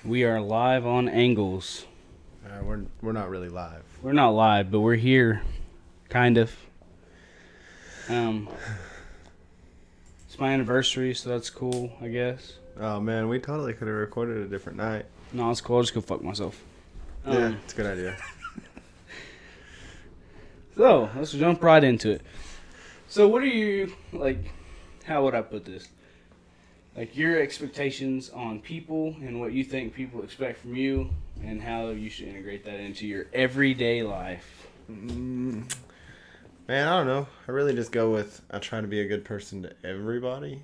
We are live on Angles. We're not really live. We're not live, but we're here, kind of. Um, it's my anniversary, so that's cool, I guess. Oh man, we totally could have recorded a different night. No, it's cool. I'll just go fuck myself. Yeah, it's a good idea. So let's jump right into it. So, what are you like? How would I put this? Like your expectations on people and what you think people expect from you, and how you should integrate that into your everyday life. Man, I don't know. I really just go with I try to be a good person to everybody.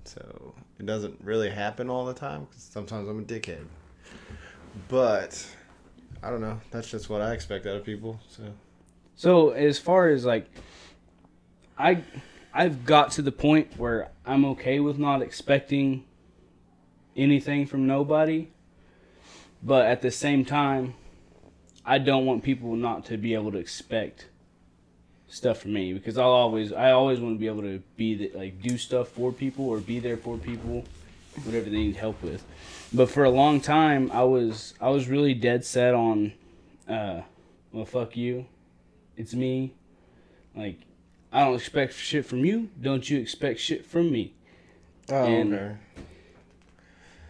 So it doesn't really happen all the time because sometimes I'm a dickhead. But I don't know. That's just what I expect out of people. So as far as like, I've got to the point where I'm okay with not expecting anything from nobody, but at the same time, I don't want people not to be able to expect stuff from me, because I always want to be able to do stuff for people or be there for people, whatever they need help with. But for a long time, I was really dead set on, well, fuck you, it's me, like. I don't expect shit from you. Don't you expect shit from me? Oh, and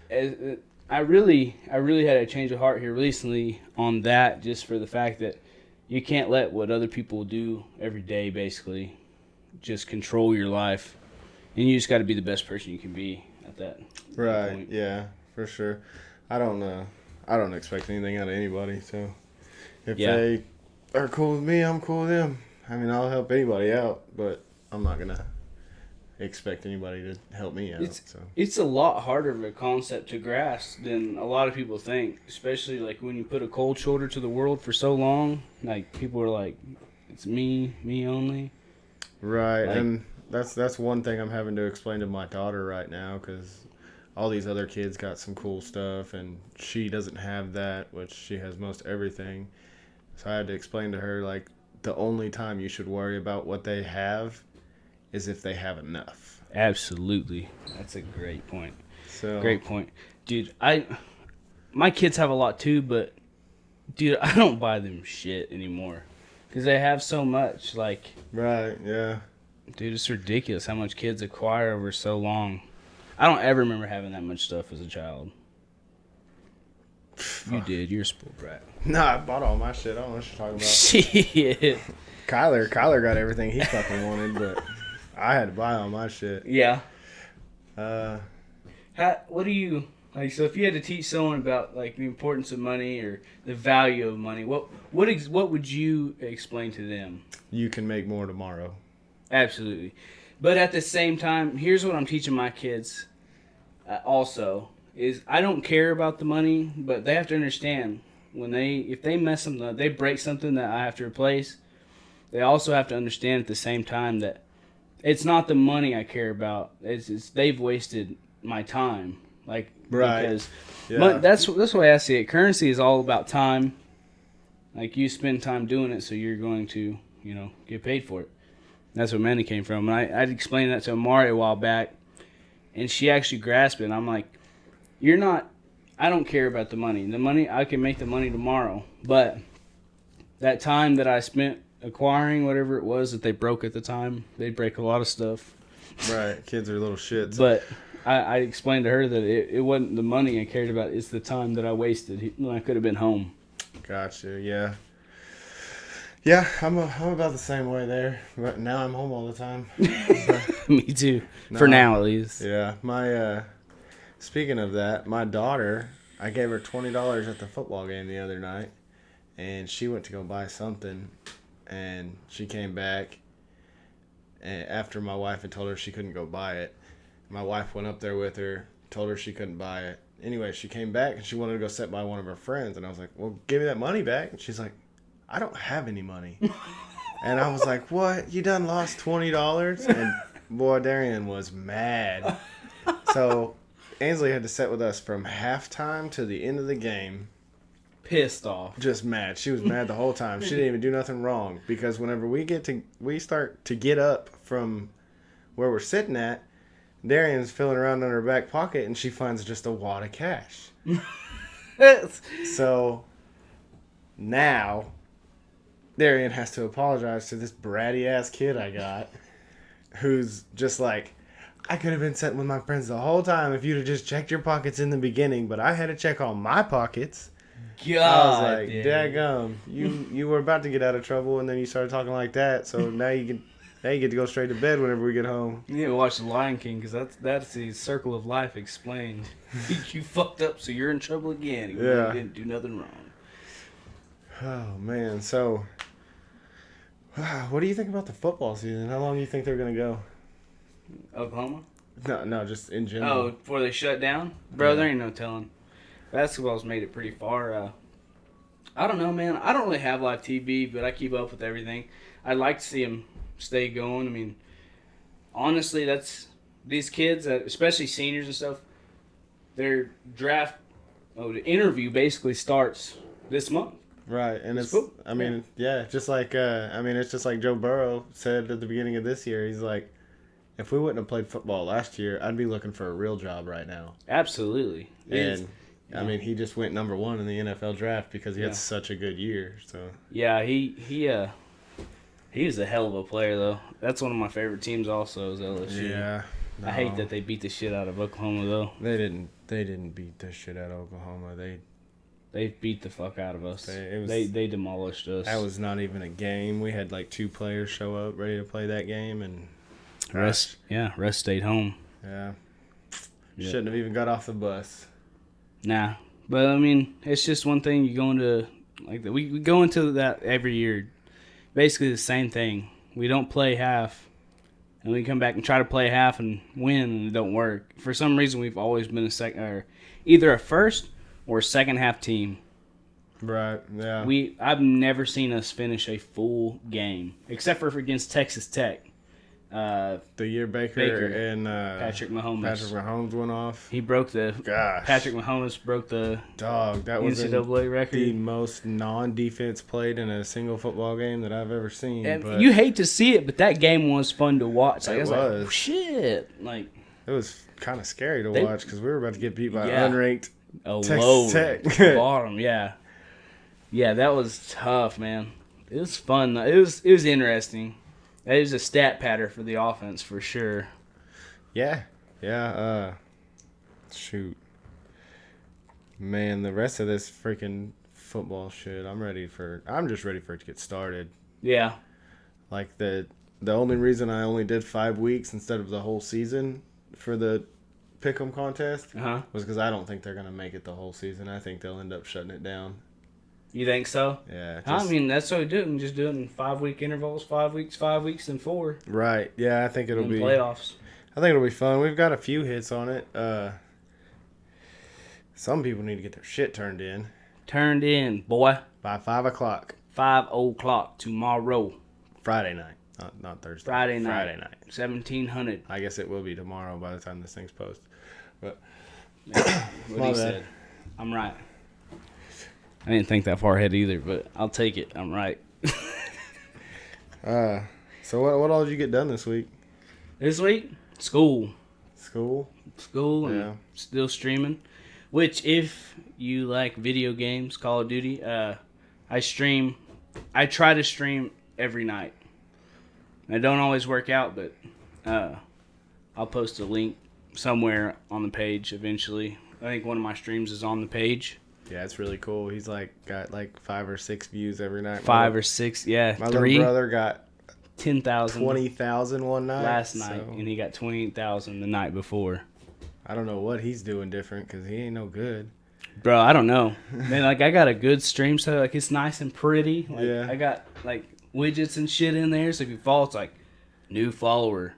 okay. I really had a change of heart here recently on that, just for the fact that you can't let what other people do every day basically just control your life, and you just got to be the best person you can be at that right point. Yeah, for sure. I don't expect anything out of anybody, so if they are cool with me, I'm cool with them. I mean, I'll help anybody out, but I'm not going to expect anybody to help me out. It's a lot harder of a concept to grasp than a lot of people think, especially like when you put a cold shoulder to the world for so long. Like, people are like, it's me only. Right, like, and that's one thing I'm having to explain to my daughter right now, because all these other kids got some cool stuff, and she doesn't have that, which she has most everything. So I had to explain to her, like, the only time you should worry about what they have is if they have enough. Absolutely. That's a great point. Great point. Dude, my kids have a lot too, but dude, I don't buy them shit anymore because they have so much. Like, right, yeah. Dude, it's ridiculous how much kids acquire over so long. I don't ever remember having that much stuff as a child. You did. You're a spoiled brat. Nah, I bought all my shit. I don't know what you're talking about. Shit. Kyler got everything he fucking wanted, but I had to buy all my shit. Yeah. What do you like? So if you had to teach someone about like the importance of money or the value of money, what would you explain to them? You can make more tomorrow. Absolutely, but at the same time, here's what I'm teaching my kids. Also, is I don't care about the money, but they have to understand if they mess something up, they break something that I have to replace. They also have to understand at the same time that it's not the money I care about. It's they've wasted my time. Like, right. Because that's the way I see it. Currency is all about time. Like, you spend time doing it, so you're going to, get paid for it. That's where money came from. And I'd explained that to Amari a while back, and she actually grasped it. And I'm like, I don't care about the money. The money, I can make the money tomorrow. But that time that I spent acquiring whatever it was that they broke at the time, they break a lot of stuff. Right. Kids are little shits. But I explained to her that it wasn't the money I cared about. It's the time that I wasted when I could have been home. Gotcha. Yeah. Yeah, I'm about the same way there. But now I'm home all the time. Me too. For now, at least. Yeah. My speaking of that, my daughter, I gave her $20 at the football game the other night, and she went to go buy something, and she came back after my wife had told her she couldn't go buy it. My wife went up there with her, told her she couldn't buy it. Anyway, she came back, and she wanted to go sit by one of her friends, and I was like, well, give me that money back. And she's like, I don't have any money. And I was like, what? You done lost $20? And boy, Darian was mad. So Ainsley had to sit with us from halftime to the end of the game. Pissed off. Just mad. She was mad the whole time. She didn't even do nothing wrong. Because whenever we start to get up from where we're sitting at, Darian's feeling around in her back pocket, and she finds just a wad of cash. So now Darian has to apologize to this bratty ass kid I got, who's just like, I could have been sitting with my friends the whole time if you'd have just checked your pockets in the beginning, but I had to check all my pockets. God, I was like, daggum, you were about to get out of trouble, and then you started talking like that, so now you get to go straight to bed whenever we get home. You need to watch The Lion King, because that's the circle of life explained. You fucked up, so you're in trouble again. You didn't do nothing wrong. Oh, man. So, what do you think about the football season? How long do you think they're going to go? Oklahoma? No, just in general. Oh, before they shut down? Bro, there ain't no telling. Basketball's made it pretty far. I don't know, man. I don't really have live TV, but I keep up with everything. I'd like to see them stay going. I mean, honestly, that's these kids, especially seniors and stuff, their the interview basically starts this month. Right, and it's cool. Just like it's just like Joe Burrow said at the beginning of this year. He's like, if we wouldn't have played football last year, I'd be looking for a real job right now. Absolutely. And I mean, he just went number 1 in the NFL draft because he had such a good year. So yeah, he was a hell of a player though. That's one of my favorite teams. Also, is LSU. Yeah, no. I hate that they beat the shit out of Oklahoma though. They didn't beat the shit out of Oklahoma. They beat the fuck out of us. They demolished us. That was not even a game. We had like 2 players show up ready to play that game, and rest stayed home. Yeah. Shouldn't have even got off the bus. Nah, but I mean, it's just one thing. You go into like we go into that every year. Basically the same thing. We don't play half, and we come back and try to play half and win, and it don't work. For some reason, we've always been either a first or a second half team. Right. Yeah. I've never seen us finish a full game except for against Texas Tech. The year Baker and Patrick Mahomes went off. He broke the. Gosh. Patrick Mahomes broke the. Dog, that was NCAA record. The most non-defense played in a single football game that I've ever seen. But you hate to see it, but that game was fun to watch. Like, it was. Like, oh, shit. Like, it was kind of scary to watch because we were about to get beat by unranked Texas low Tech. bottom. Yeah, that was tough, man. It was fun. It was interesting. It was a stat pattern for the offense for sure. Yeah. Shoot. Man, the rest of this freaking football shit, I'm just ready for it to get started. Yeah. Like the only reason I only did 5 weeks instead of the whole season for the pick'em contest was because I don't think they're gonna make it the whole season. I think they'll end up shutting it down. You think so? Yeah. I mean, that's what we do. Just do it in 5-week intervals, 5 weeks, and 4. Right. Yeah, I think it'll be playoffs. I think it'll be fun. We've got a few hits on it. Some people need to get their shit turned in. Turned in, boy. By 5 o'clock. 5 o'clock tomorrow. Friday night. Not Thursday. Friday night. 1700. I guess it will be tomorrow by the time this thing's posted. But what he said. I'm right. I didn't think that far ahead either, but I'll take it. I'm right. So what all did you get done this week? This week? School and still streaming. Which, if you like video games, Call of Duty, I try to stream every night. It don't always work out, but I'll post a link somewhere on the page eventually. I think one of my streams is on the page. Yeah, it's really cool. He's got 5 or 6 views every night. 5 or 6, yeah. My little brother got 10,000, 20,000 one night last night, and he got 28,000 the night before. I don't know what he's doing different because he ain't no good. Bro, I don't know. Man, I got a good stream set. It's nice and pretty. I got widgets and shit in there. So if you follow, it's new follower.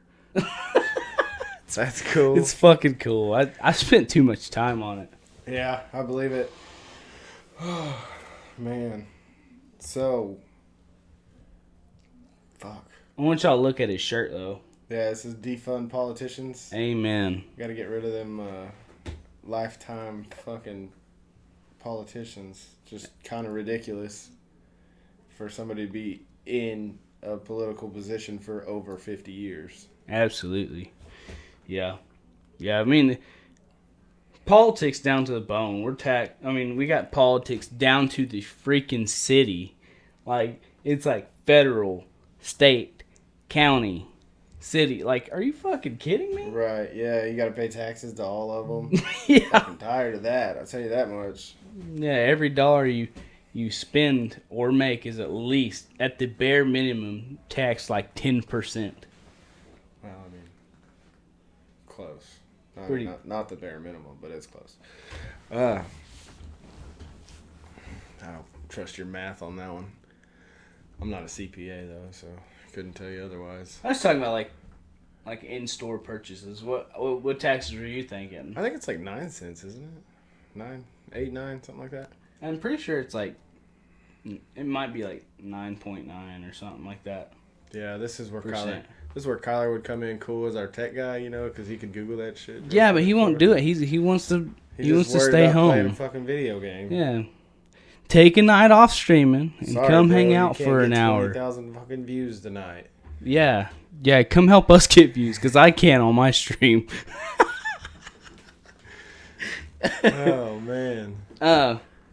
That's cool. It's fucking cool. I spent too much time on it. Yeah, I believe it. Man. So. Fuck. I want y'all to look at his shirt, though. Yeah, this is defund politicians. Amen. Gotta get rid of them lifetime fucking politicians. Just kind of ridiculous for somebody to be in a political position for over 50 years. Absolutely. Yeah. Yeah, I mean, politics down to the bone. We got politics down to the freaking city. Like, it's like federal, state, county, city. Like, are you fucking kidding me? Right, yeah, you gotta pay taxes to all of them. Yeah. Fucking tired of that, I'll tell you that much. Yeah, every dollar you spend or make is at least, at the bare minimum, taxed like 10%. Well, I mean, close. Pretty- Not the bare minimum, but it's close. I don't trust your math on that one. I'm not a CPA though, so couldn't tell you otherwise. I was talking about like in-store purchases. What taxes were you thinking? I think it's like 9 cents, isn't it? 8, 9, something like that. I'm pretty sure it's like, it might be like 9.9 or something like that. Yeah, this is where Percent. Kyler would come in cool as our tech guy, because he could Google that shit. Yeah, but he won't do it. He wants to stay Playing a home. fucking video game. Yeah. Take a night off streaming and come hang out for an hour. 20,000 fucking views tonight. Yeah. Yeah, come help us get views because I can't on my stream. Oh man.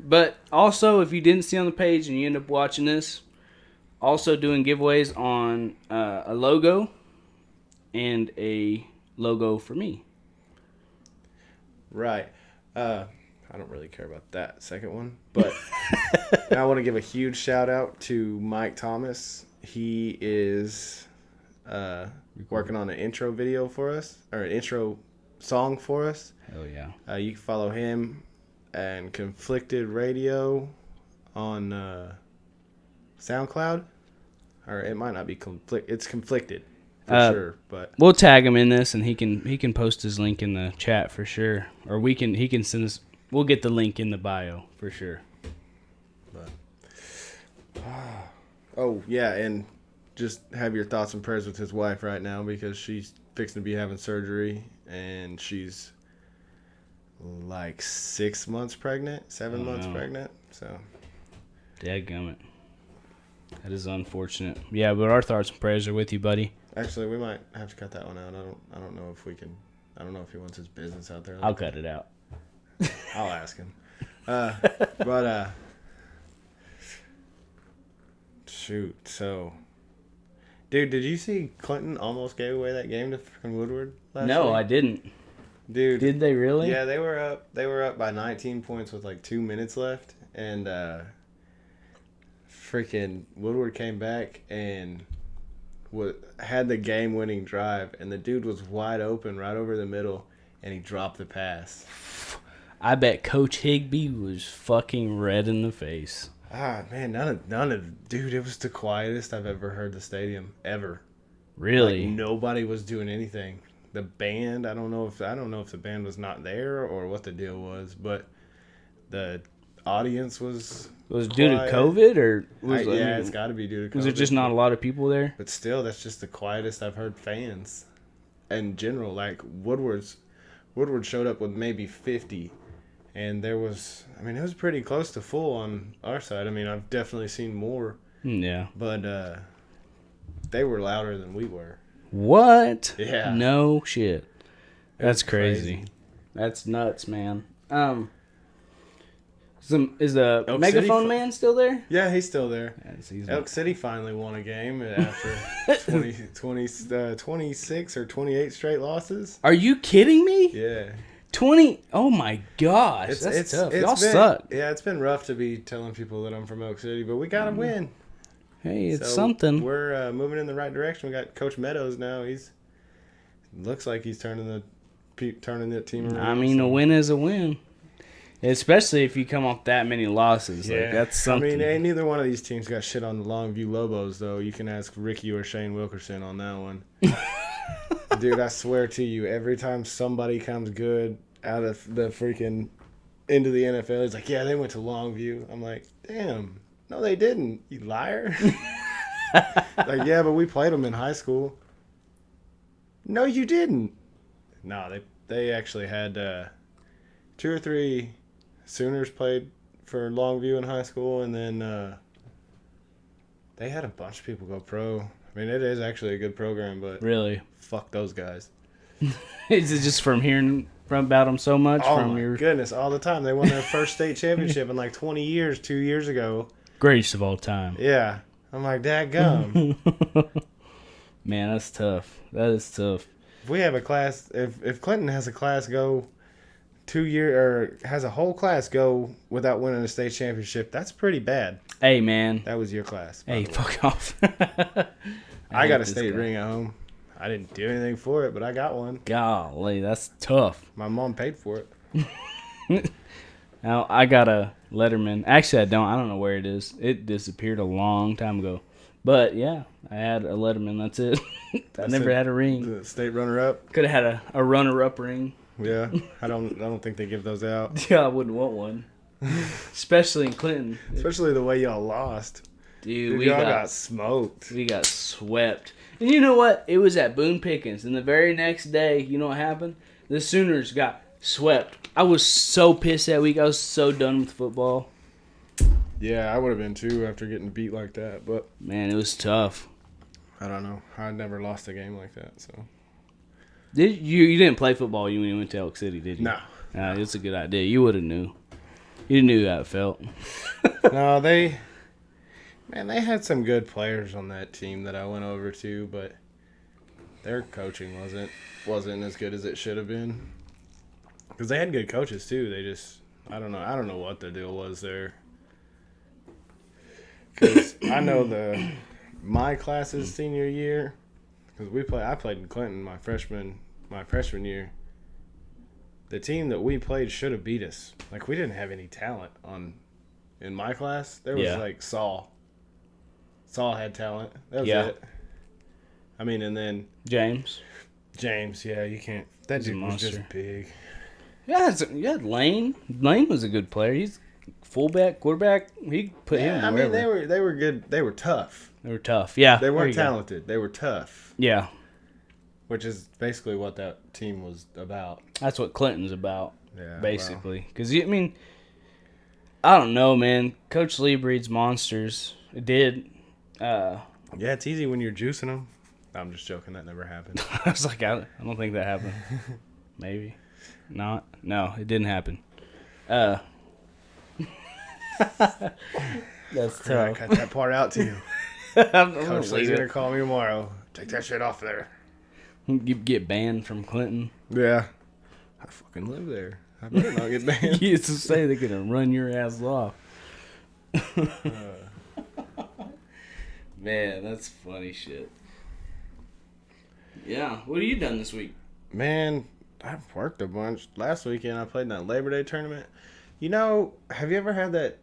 But also, if you didn't see on the page and you end up watching this, also doing giveaways on a logo and a logo for me. Right. I don't really care about that second one, but I want to give a huge shout out to Mike Thomas. He is working on an intro video for us, or an intro song for us. Hell yeah. You can follow him and Conflicted Radio on SoundCloud, or it might not be it's Conflicted for sure. But we'll tag him in this, and he can post his link in the chat for sure, or he can send us. We'll get the link in the bio for sure. But oh yeah, and just have your thoughts and prayers with his wife right now because she's fixing to be having surgery, and she's like 6 months pregnant, 7 months pregnant. So, dadgummit. That is unfortunate. Yeah, but our thoughts and prayers are with you, buddy. Actually, we might have to cut that one out. I don't know if we can. I don't know if he wants his business out there. I'll cut it out. I'll ask him. Shoot. So, dude, did you see Clinton almost gave away that game to freaking Woodward last No, week? I didn't. Dude, Did they really? Yeah, they were up. They were up by 19 points with like 2 minutes left, and freaking Woodward came back and had the game-winning drive, and the dude was wide open right over the middle, and he dropped the pass. I bet Coach Higbee was fucking red in the face. Ah, man, none of dude. It was the quietest I've ever heard the stadium ever. Really? Like, nobody was doing anything. The band, I don't know if the band was not there or what the deal was, but the audience was it due to quiet. COVID or it's got to be due to COVID. Was there just not a lot of people there? But still, that's just the quietest I've heard fans in general. Like Woodward showed up with maybe 50, and it was pretty close to full on our side. I mean, I've definitely seen more. Yeah. But they were louder than we were. What? Yeah. No shit. That's crazy. crazy. That's nuts, man. Is the Elk megaphone City man still there? Yeah, he's still there. He's Elk City finally won a game after 26 or 28 straight losses. Are you kidding me? Yeah. 20. Oh my gosh. That's tough. Y'all suck. Yeah, it's been rough to be telling people that I'm from Elk City, but we got to win. Hey, it's So something. We're moving in the right direction. We got Coach Meadows now. Looks like he's turning the team around. I mean, a win is a win. Especially if you come off that many losses. Yeah. Like, that's something. I mean, ain't neither one of these teams got shit on the Longview Lobos, though. You can ask Ricky or Shane Wilkerson on that one. Dude, I swear to you, every time somebody comes good out of the freaking into the NFL, he's like, yeah, they went to Longview. I'm like, damn. No, they didn't, you liar. Like, yeah, but we played them in high school. No, you didn't. No, they actually had 2 or 3 Sooners played for Longview in high school, and then they had a bunch of people go pro. I mean, it is actually a good program, but Really? fuck those guys. Is it just from hearing about them so much? Oh from my your goodness, all the time. They won their first state championship in like 20 years, 2 years ago. greatest of all time. Yeah. I'm like, dadgum. Man, that's tough. That is tough. If we have a class, if Clinton has a class go 2 year or has a whole class go without winning a state championship, that's pretty bad. Hey, man. That was your class. Hey, fuck off. I got a state ring at home. I didn't do anything for it, but I got one. Golly, that's tough. My mom paid for it. Now, I got a Letterman. Actually, I don't. I don't know where it is. It disappeared a long time ago. But, yeah, I had a Letterman. That's it. I never had a ring. The state runner-up. Could have had a runner-up ring. Yeah, I don't think they give those out. Yeah, I wouldn't want one. Especially in Clinton. Especially the way y'all lost. Dude, we y'all got smoked. We got swept. And you know what? It was at Boone Pickens. And the very next day, you know what happened? The Sooners got swept. I was so pissed that week. I was so done with football. Yeah, I would have been too after getting beat like that. But Man, it was tough. I don't know. I never lost a game like that. So Did you didn't play football when you went to Elk City, did you? No. It's a good idea. You would have knew. You knew how it felt. No, they had some good players on that team that I went over to, but their coaching wasn't as good as it should have been. Because they had good coaches too. They just I don't know what the deal was there. Because I know my class's senior year, because I played in Clinton my freshman year. The team that we played should have beat us. Like, we didn't have any talent in my class. There was like Saul. Saul had talent. That was it. I mean, and then James, yeah, you can't. That dude was just big. Yeah, you had Lane. Lane was a good player. He's fullback, quarterback. He put him wherever. I mean, they were good. They were tough. They were tough. Yeah. They weren't talented. They were tough. Yeah. Which is basically what that team was about. That's what Clinton's about, basically. Wow. Because, I mean, I don't know, man. Coach Lee breeds monsters. It did. Yeah, it's easy when you're juicing them. I'm just joking. That never happened. I was like, I don't think that happened. Maybe. Not. No, it didn't happen. That's tough. Cut that part out too. Coach Lee's going to call me tomorrow. Take that shit off there. You get banned from Clinton. Yeah. I fucking live there. I better not get banned. You used to say they're going to run your ass off. Man, that's funny shit. Yeah. What have you done this week? Man, I've worked a bunch. Last weekend I played in that Labor Day tournament. You know, have you ever had that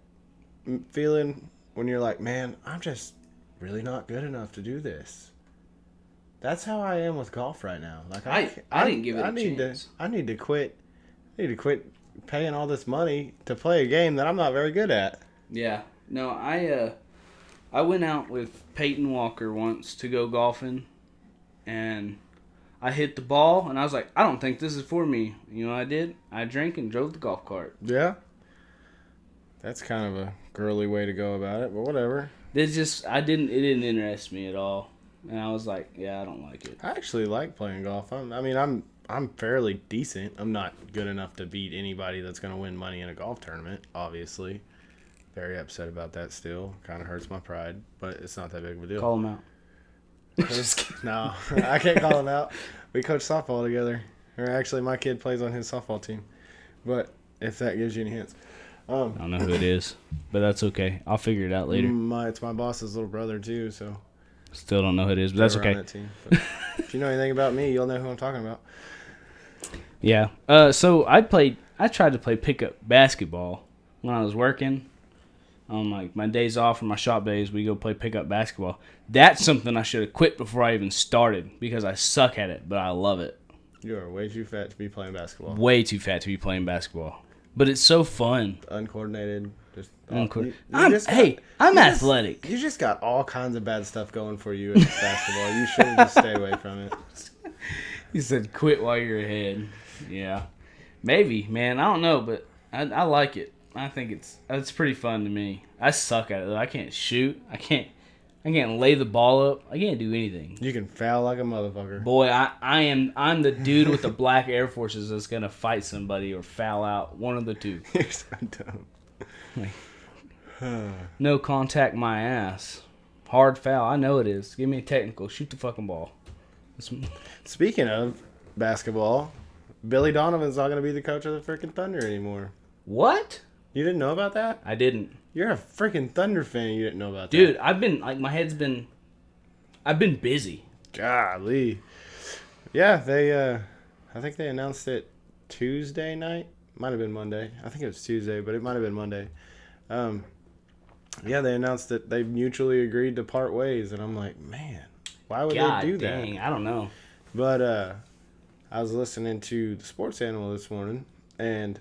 feeling when you're like, man, I'm just really not good enough to do this? That's how I am with golf right now. Like I didn't give it a chance. I need to quit. I need to quit paying all this money to play a game that I'm not very good at. Yeah. No, I went out with Peyton Walker once to go golfing, and I hit the ball, and I was like, I don't think this is for me. You know what I did? I drank and drove the golf cart. Yeah. That's kind of a girly way to go about it, but whatever. It didn't interest me at all. And I was like, yeah, I don't like it. I actually like playing golf. I'm fairly decent. I'm not good enough to beat anybody that's going to win money in a golf tournament, obviously. Very upset about that still. Kind of hurts my pride, but it's not that big of a deal. Call him out. No, I can't call him out. We coach softball together. Or actually, my kid plays on his softball team. But if that gives you any hints. I don't know who it is, but that's okay. I'll figure it out later. It's my boss's little brother, too, so... Still don't know who it is, but that's okay. That team. But if you know anything about me, you'll know who I'm talking about. Yeah. So I tried to play pickup basketball when I was working. On like my days off or my shop days, we go play pickup basketball. That's something I should have quit before I even started because I suck at it, but I love it. You are way too fat to be playing basketball. Way too fat to be playing basketball. But it's so fun. Uncoordinated. I'm athletic. You just got all kinds of bad stuff going for you in basketball. You should just stay away from it. You said quit while you're ahead. Yeah. Maybe, man. I don't know, but I like it. I think it's pretty fun to me. I suck at it, though. I can't shoot. I I can't lay the ball up. I can't do anything. You can foul like a motherfucker. Boy, I'm the dude with the black Air Forces that's gonna fight somebody or foul out. One of the two. You're so dumb. No contact my ass. Hard foul. I know it is. Give me a technical. Shoot the fucking ball. Speaking of basketball, Billy Donovan's not going to be the coach of the freaking Thunder anymore. What? You didn't know about that? I didn't. You're a freaking Thunder fan. You didn't know about that. Dude, I've been busy. Golly. Yeah, I think they announced it Tuesday night. Might have been Monday. I think it was Tuesday, but it might have been Monday. Yeah, they announced that they mutually agreed to part ways, and I'm like, man, why would they do dang, that? I don't know. But I was listening to the Sports Animal this morning, and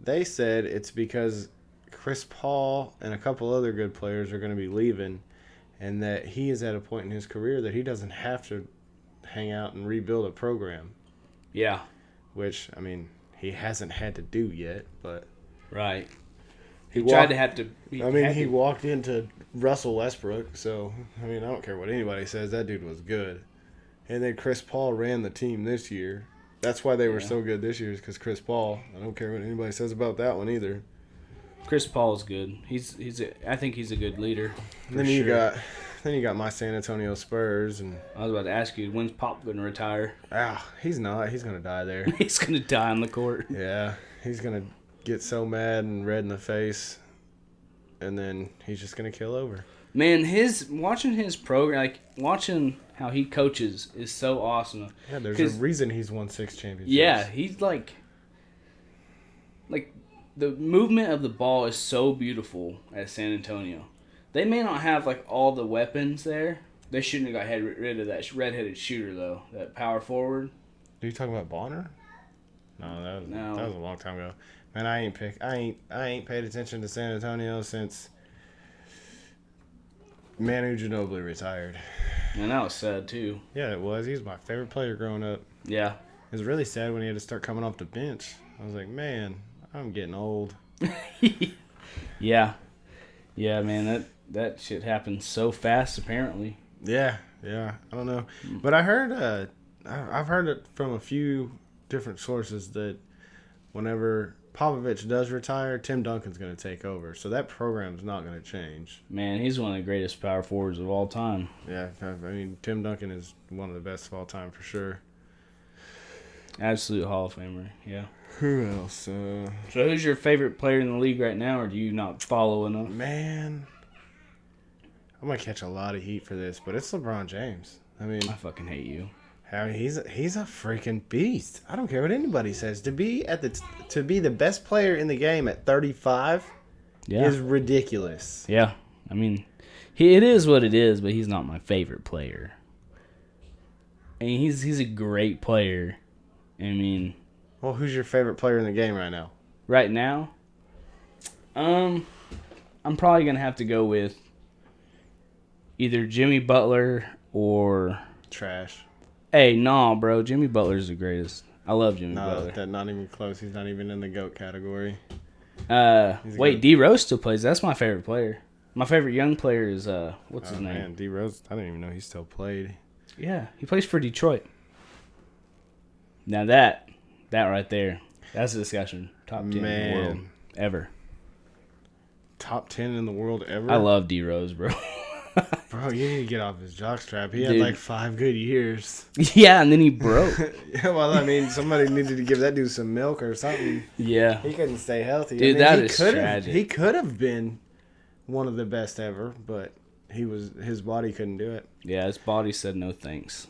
they said it's because Chris Paul and a couple other good players are going to be leaving, and that he is at a point in his career that he doesn't have to hang out and rebuild a program. Yeah. Which, I mean, he hasn't had to do yet, but... Right. He walked into Russell Westbrook, so, I mean, I don't care what anybody says. That dude was good. And then Chris Paul ran the team this year. That's why they were so good this year, is because Chris Paul. I don't care what anybody says about that one either. Chris Paul is good. I think he's a good leader. Then you got my San Antonio Spurs, and I was about to ask you, when's Pop going to retire? He's not. He's gonna die there. He's going to die on the court. Yeah, he's gonna get so mad and red in the face, and then he's just gonna kill over. Man, watching his program, like watching how he coaches, is so awesome. Yeah, there's a reason he's won 6 championships. Yeah, he's like the movement of the ball is so beautiful at San Antonio. They may not have like all the weapons there. They shouldn't have got rid of that redheaded shooter though, that power forward. Are you talking about Bonner? No, that was a long time ago. Man, I ain't paid attention to San Antonio since Manu Ginobili retired. And that was sad too. Yeah, it was. He was my favorite player growing up. Yeah. It was really sad when he had to start coming off the bench. I was like, man, I'm getting old. Yeah. Yeah, man, that shit happened so fast apparently. Yeah. I don't know. But I heard I've heard it from a few different sources that whenever Popovich does retire, Tim Duncan's going to take over. So that program's not going to change. Man, he's one of the greatest power forwards of all time. Yeah, I mean, Tim Duncan is one of the best of all time for sure. Absolute Hall of Famer, yeah. Who else? So who's your favorite player in the league right now, or do you not follow enough? Man, I'm going to catch a lot of heat for this, but it's LeBron James. I mean, I fucking hate you. I mean, he's a freaking beast. I don't care what anybody says. To be the best player in the game at 35 is ridiculous. Yeah, I mean, it is what it is, but he's not my favorite player. I mean, he's a great player. I mean, well, who's your favorite player in the game right now? Right now, I'm probably gonna have to go with either Jimmy Butler or trash. Hey, nah, bro. Jimmy Butler's the greatest. I love Jimmy Butler. No, not even close. He's not even in the GOAT category. Wait, D Rose still plays. That's my favorite player. My favorite young player is what's his name? Man, D Rose. I didn't even know he still played. Yeah, he plays for Detroit. Now that right there, that's a discussion. Top 10 in the world ever. Top 10 in the world ever? I love D Rose, bro. Bro, you need to get off his jockstrap. He had like 5 good years. Yeah, and then he broke. Yeah, well, I mean, somebody needed to give that dude some milk or something. Yeah. He couldn't stay healthy. Dude, that is tragic. He could have been one of the best ever, but his body couldn't do it. Yeah, his body said no thanks.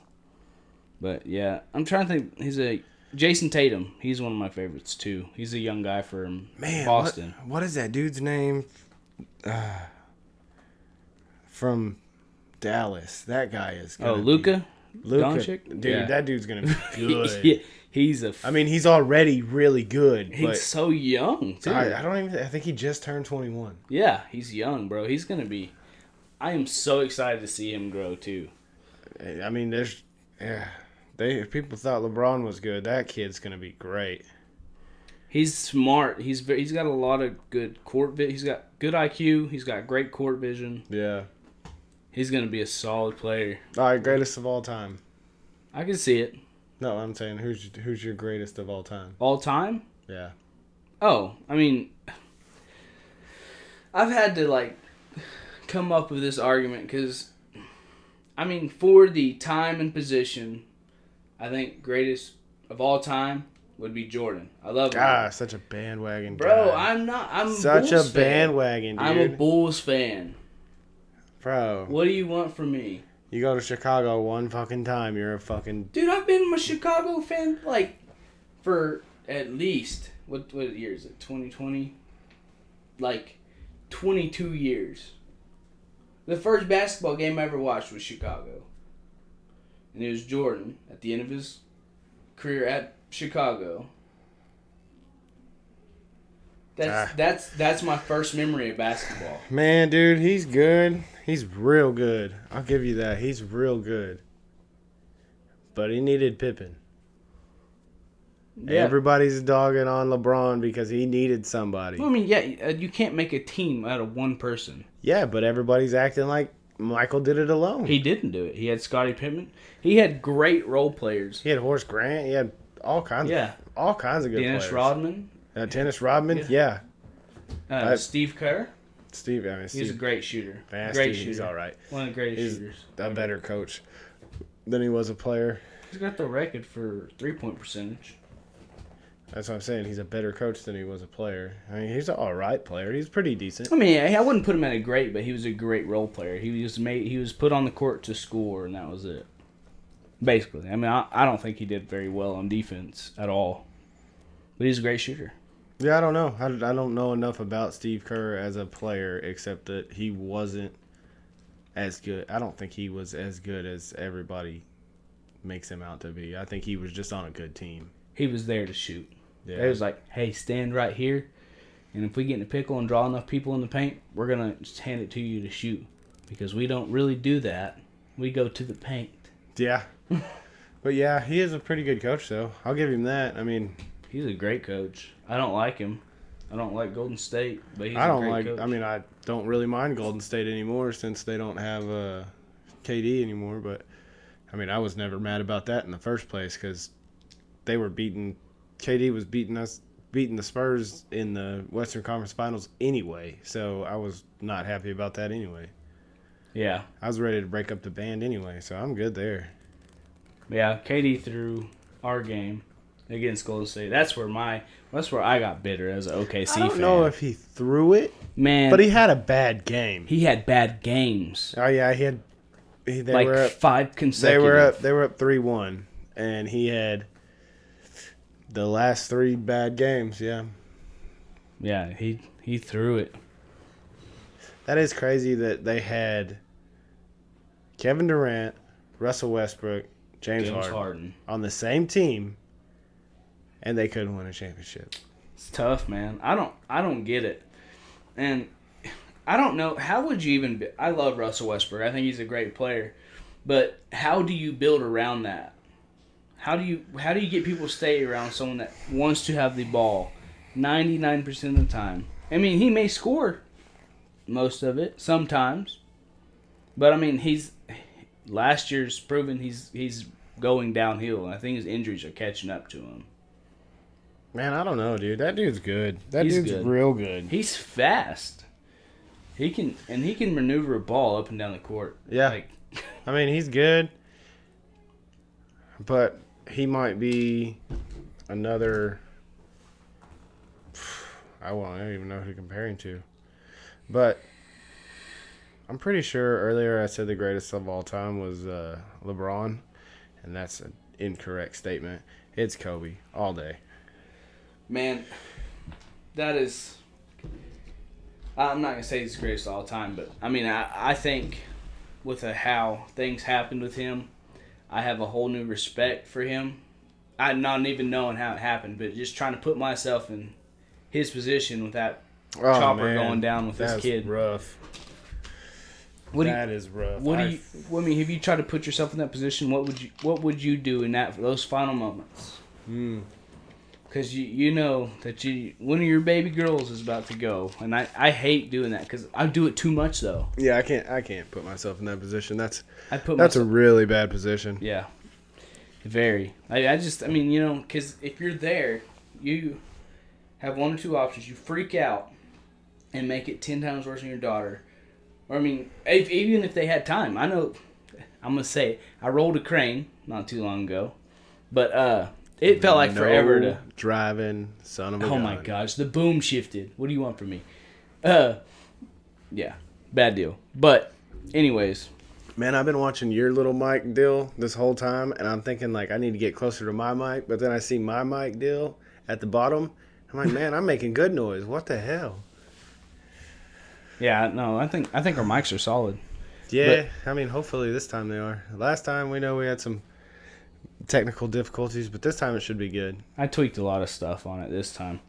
But, yeah, I'm trying to think. Jason Tatum. He's one of my favorites, too. He's a young guy from Boston. What is that dude's name? From Dallas. That guy is gonna Luka? Doncic? Dude, yeah. That dude's going to be good. Yeah, I mean, he's already really good. He's so young, too. I think he just turned 21. Yeah, he's young, bro. He's going to be... I am so excited to see him grow, too. I mean, if people thought LeBron was good, that kid's going to be great. He's smart. He's got a lot of good court vision. He's got good IQ. He's got great court vision. Yeah. He's going to be a solid player. All right, greatest of all time. I can see it. No, I'm saying who's your greatest of all time? All time? Yeah. Oh, I mean, I've had to, come up with this argument because, for the time and position, I think greatest of all time would be Jordan. I love him. Ah, such a bandwagon Bro, guy. I'm such Bulls a bandwagon, fan. dude. I'm a Bulls fan. Bro. What do you want from me? You go to Chicago one fucking time, you're a fucking... Dude, I've been a Chicago fan, for at least, what year is it, 2020? 22 years. The first basketball game I ever watched was Chicago. And it was Jordan at the end of his career at Chicago. That's my first memory of basketball. Man, dude, he's good. He's real good. I'll give you that. He's real good. But he needed Pippen. Yeah. Everybody's dogging on LeBron because he needed somebody. Well, you can't make a team out of one person. Yeah, but everybody's acting like Michael did it alone. He didn't do it. He had Scottie Pippen. He had great role players. He had Horace Grant. He had all kinds of good Dennis players. Rodman. Dennis Rodman, yeah. Steve Kerr. He's a great shooter. He's all right. One of the greatest he's shooters. A better coach than he was a player. He's got the record for 3-point percentage. That's what I'm saying. He's a better coach than he was a player. He's an all right player. He's pretty decent. I wouldn't put him at a great, but he was a great role player. He was put on the court to score, and that was it. Basically. I don't think he did very well on defense at all. But he's a great shooter. Yeah, I don't know. I don't know enough about Steve Kerr as a player except that he wasn't as good. I don't think he was as good as everybody makes him out to be. I think he was just on a good team. He was there to shoot. Yeah. It was like, hey, stand right here, and if we get in a pickle and draw enough people in the paint, we're going to just hand it to you to shoot. Because we don't really do that. We go to the paint. Yeah. But yeah, he is a pretty good coach, though. I'll give him that. He's a great coach. I don't like him. I don't like Golden State, but he's a great coach. I don't really mind Golden State anymore since they don't have KD anymore. But, I was never mad about that in the first place because they were KD was beating the Spurs in the Western Conference Finals anyway. So I was not happy about that anyway. Yeah. I was ready to break up the band anyway, so I'm good there. Yeah, KD threw our game against Golden State. That's where I got bitter as an OKC fan. I don't know if he threw it, man, but he had a bad game. He had bad games. Oh yeah, they were up 5 consecutive. They were up 3-1, and he had the last 3 bad games. Yeah. Yeah, he threw it. That is crazy that they had Kevin Durant, Russell Westbrook, James Harden on the same team, and they couldn't win a championship. It's tough, man. I don't get it, and I don't know how would you even. I love Russell Westbrook. I think he's a great player, but how do you build around that? How do you get people to stay around someone that wants to have the ball 99% of the time? He may score most of it sometimes, but he's last year's proven he's going downhill, and I think his injuries are catching up to him. Man, I don't know, dude. That dude's good. He's good. Real good. He's fast. He can maneuver a ball up and down the court. Yeah. He's good. But he might be another I don't even know who to compare him to. But I'm pretty sure earlier I said the greatest of all time was LeBron, and that's an incorrect statement. It's Kobe all day. Man, that is... I'm not going to say he's the greatest of all time, but, I think with how things happened with him, I have a whole new respect for him. I'm not even knowing how it happened, but just trying to put myself in his position with that chopper going down with his kid. That's rough. That is rough. Have you tried to put yourself in that position? What would you do in those final moments? Because you know that one of your baby girls is about to go. And I hate doing that because I do it too much, though. Yeah, I can't put myself in that position. That's myself, a really bad position. Yeah. Very. I mean, you know, because if you're there, you have one or two options. You freak out and make it 10 times worse than your daughter. Or, I mean, even if they had time. I know, I'm going to say, I rolled a crane not too long ago. But it felt like forever to... driving, son of a gun. Oh, my gosh. The boom shifted. What do you want from me? Yeah. Bad deal. But, anyways... Man, I've been watching your little mic deal this whole time, and I'm thinking, like, I need to get closer to my mic, but then I see my mic deal at the bottom. I'm like, man, I'm making good noise. What the hell? Yeah, no, I think our mics are solid. Yeah, I mean, hopefully this time they are. Last time, we know we had some technical difficulties, but this time it should be good. I tweaked a lot of stuff on it this time,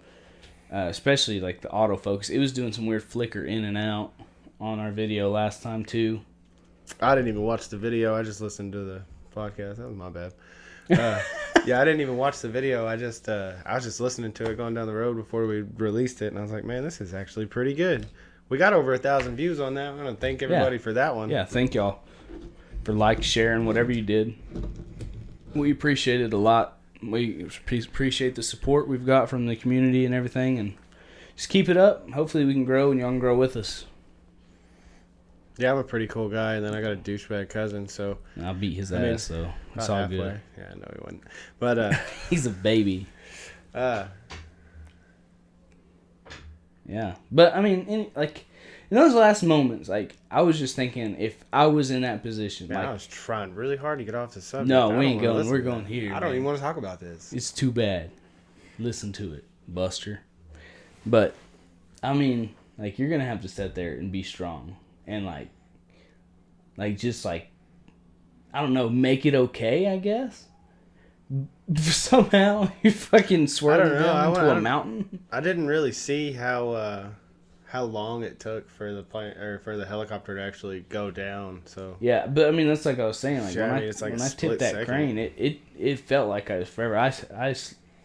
especially, like, the autofocus. It was doing some weird flicker in and out on our video last time, too. I didn't even watch the video. I just listened to the podcast. That was my bad. Yeah, I didn't even watch the video. I was just listening to it going down the road before we released it, and I was like, man, this is actually pretty good. We got over 1,000 views on that. I'm going to thank everybody for that one. Yeah, thank y'all for sharing, whatever you did. We appreciate it a lot. We appreciate the support we've got from the community and everything, and just keep it up. Hopefully we can grow and y'all can grow with us. Yeah, I'm a pretty cool guy, and then I got a douchebag cousin, so... I'll beat his ass, so it's all halfway. good. Yeah, no, he wouldn't. But, he's a baby. Yeah. But, I mean, in those last moments, like, I was just thinking, if I was in that position... Man, like, I was trying really hard to get off the subject. No, we ain't going. We're going here. I don't even want to talk about this. It's too bad. Listen to it, Buster. But, I mean, like, you're going to have to sit there and be strong. And, just, I don't know, make it okay, I guess? Somehow, you're fucking swerving down into a mountain. I didn't really see how long it took for the plane or for the helicopter to actually go down. So yeah, but I mean that's like I was saying. Like yeah, when I tipped that crane, it felt like I was forever. I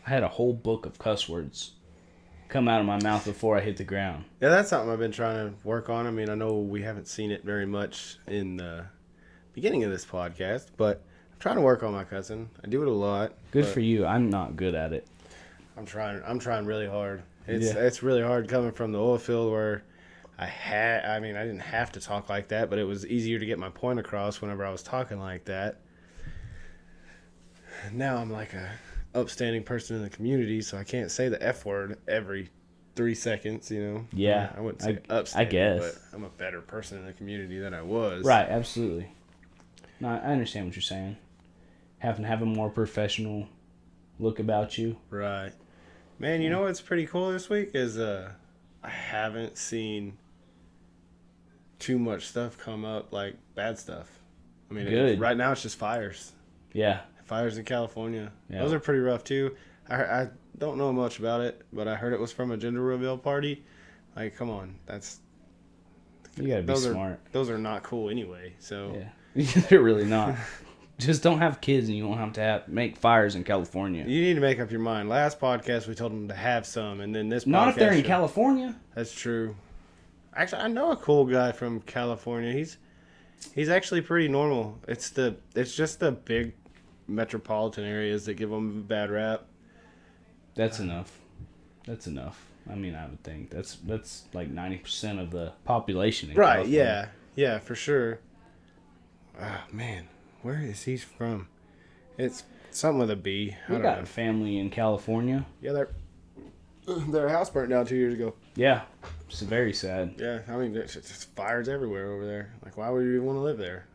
had a whole book of cuss words come out of my mouth before I hit the ground. Yeah, that's something I've been trying to work on. I mean, I know we haven't seen it very much in the beginning of this podcast, but I'm trying to work on my cousin. I do it a lot. Good for you. I'm not good at it. I'm trying really hard. It's really hard coming from the oil field where I didn't have to talk like that, but it was easier to get my point across whenever I was talking like that. Now I'm like a upstanding person in the community, so I can't say the F word every 3 seconds, you know? Yeah. I wouldn't say upstanding, I guess. but I'm a better person in the community than I was. Right, absolutely. No, I understand what you're saying. Having to have a more professional look about you. Right. Man, you know what's pretty cool this week is I haven't seen too much stuff come up, like bad stuff. I mean, right now it's just fires. Yeah. Fires in California. Yeah. Those are pretty rough, too. I don't know much about it, but I heard it was from a gender reveal party. Like, come on. You gotta be smart. Those are not cool anyway, so... Yeah. They're really not. Just don't have kids and you won't have to make fires in California. You need to make up your mind. Last podcast, we told them to have some, and then this podcast... Not if they're in California. That's true. Actually, I know a cool guy from California. He's actually pretty normal. It's just the big metropolitan areas that give them a bad rap. That's enough. I mean, I would think that's like 90% of the population in California. Right, yeah, for sure. Ah, man, where is he from? It's something with a B. We got a family in California. Yeah, their house burnt down 2 years ago. Yeah, it's very sad. Yeah, I mean, it's fires everywhere over there. Like, why would you even want to live there?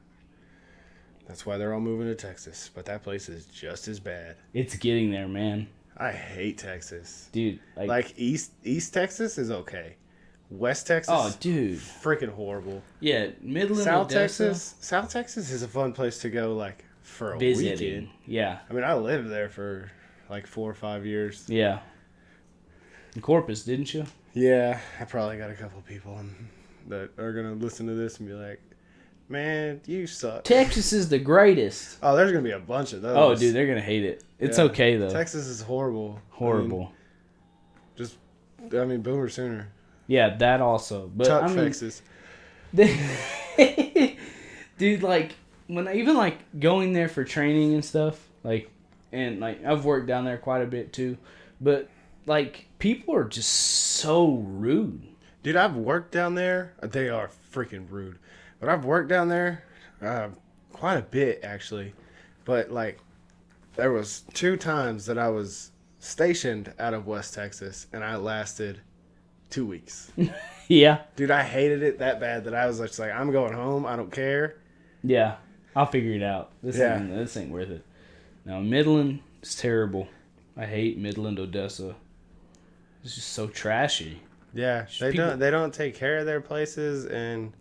That's why they're all moving to Texas. But that place is just as bad. It's getting there, man. I hate Texas. Dude. Like East Texas is okay. West Texas? Oh, dude. Freaking horrible. Yeah, Midland, South Odessa. South Texas is a fun place to go, like, for a visiting. weekend. Yeah. I mean, I lived there for, like, 4 or 5 years. Yeah. In Corpus, didn't you? Yeah. I probably got a couple people that are going to listen to this and be like, Man, you suck. Texas is the greatest. Oh, there's gonna be a bunch of those. Oh, dude, they're gonna hate it. It's okay though. Texas is horrible. Horrible. Boomer sooner. Yeah, that also. But Tuck Texas. Dude, like when even like going there for training and stuff, and I've worked down there quite a bit too, but like people are just so rude. Dude, I've worked down there. They are freaking rude. But I've worked down there quite a bit, actually. But, like, there was 2 times that I was stationed out of West Texas, and I lasted 2 weeks. Yeah. Dude, I hated it that bad that I was just like, I'm going home. I don't care. Yeah. I'll figure it out. This ain't worth it. Now, Midland is terrible. I hate Midland, Odessa. It's just so trashy. Yeah, they don't take care of their places, and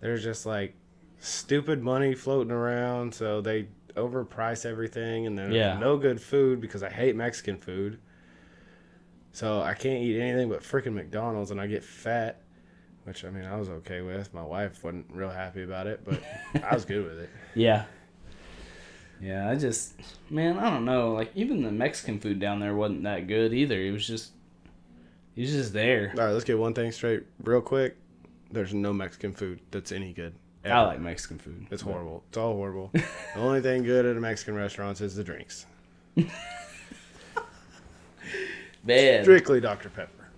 there's just like stupid money floating around, so they overprice everything, and there's no good food because I hate Mexican food. So I can't eat anything but freaking McDonald's, and I get fat, which I was okay with. My wife wasn't real happy about it, but I was good with it. Yeah. Yeah, I don't know. Like even the Mexican food down there wasn't that good either. It was just there. All right, let's get one thing straight real quick. There's no Mexican food that's any good. Ever. I like Mexican food. It's horrible. It's all horrible. The only thing good at a Mexican restaurant is the drinks. Man. Strictly Dr. Pepper.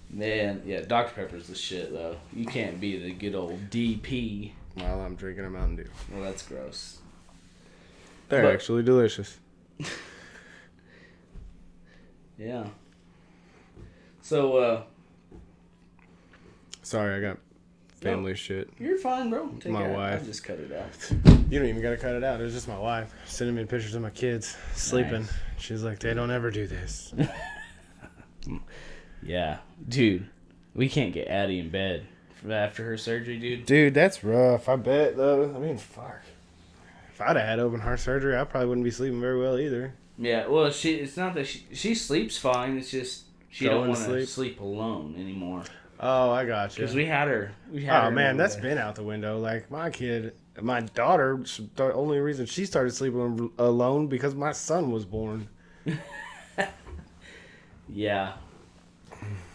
Man, yeah, Dr. Pepper's the shit, though. You can't be the good old DP. While I'm drinking a Mountain Dew. Well, that's gross. They're actually delicious. Yeah. So, sorry, I got family shit. You're fine, bro. Take my it wife. I'll just cut it out. You don't even gotta cut it out. It was just my wife sending me pictures of my kids sleeping. Nice. She's like, they don't ever do this. Yeah. Dude, we can't get Addie in bed after her surgery, dude. Dude, that's rough. I bet, though. Fuck. If I'd have had open heart surgery, I probably wouldn't be sleeping very well either. Yeah, well, it's not that she sleeps fine. It's just she don't want to sleep alone anymore. Oh, I got you. Because we had her. Oh, man, that's been out the window. Like, my daughter, the only reason she started sleeping alone because my son was born. Yeah.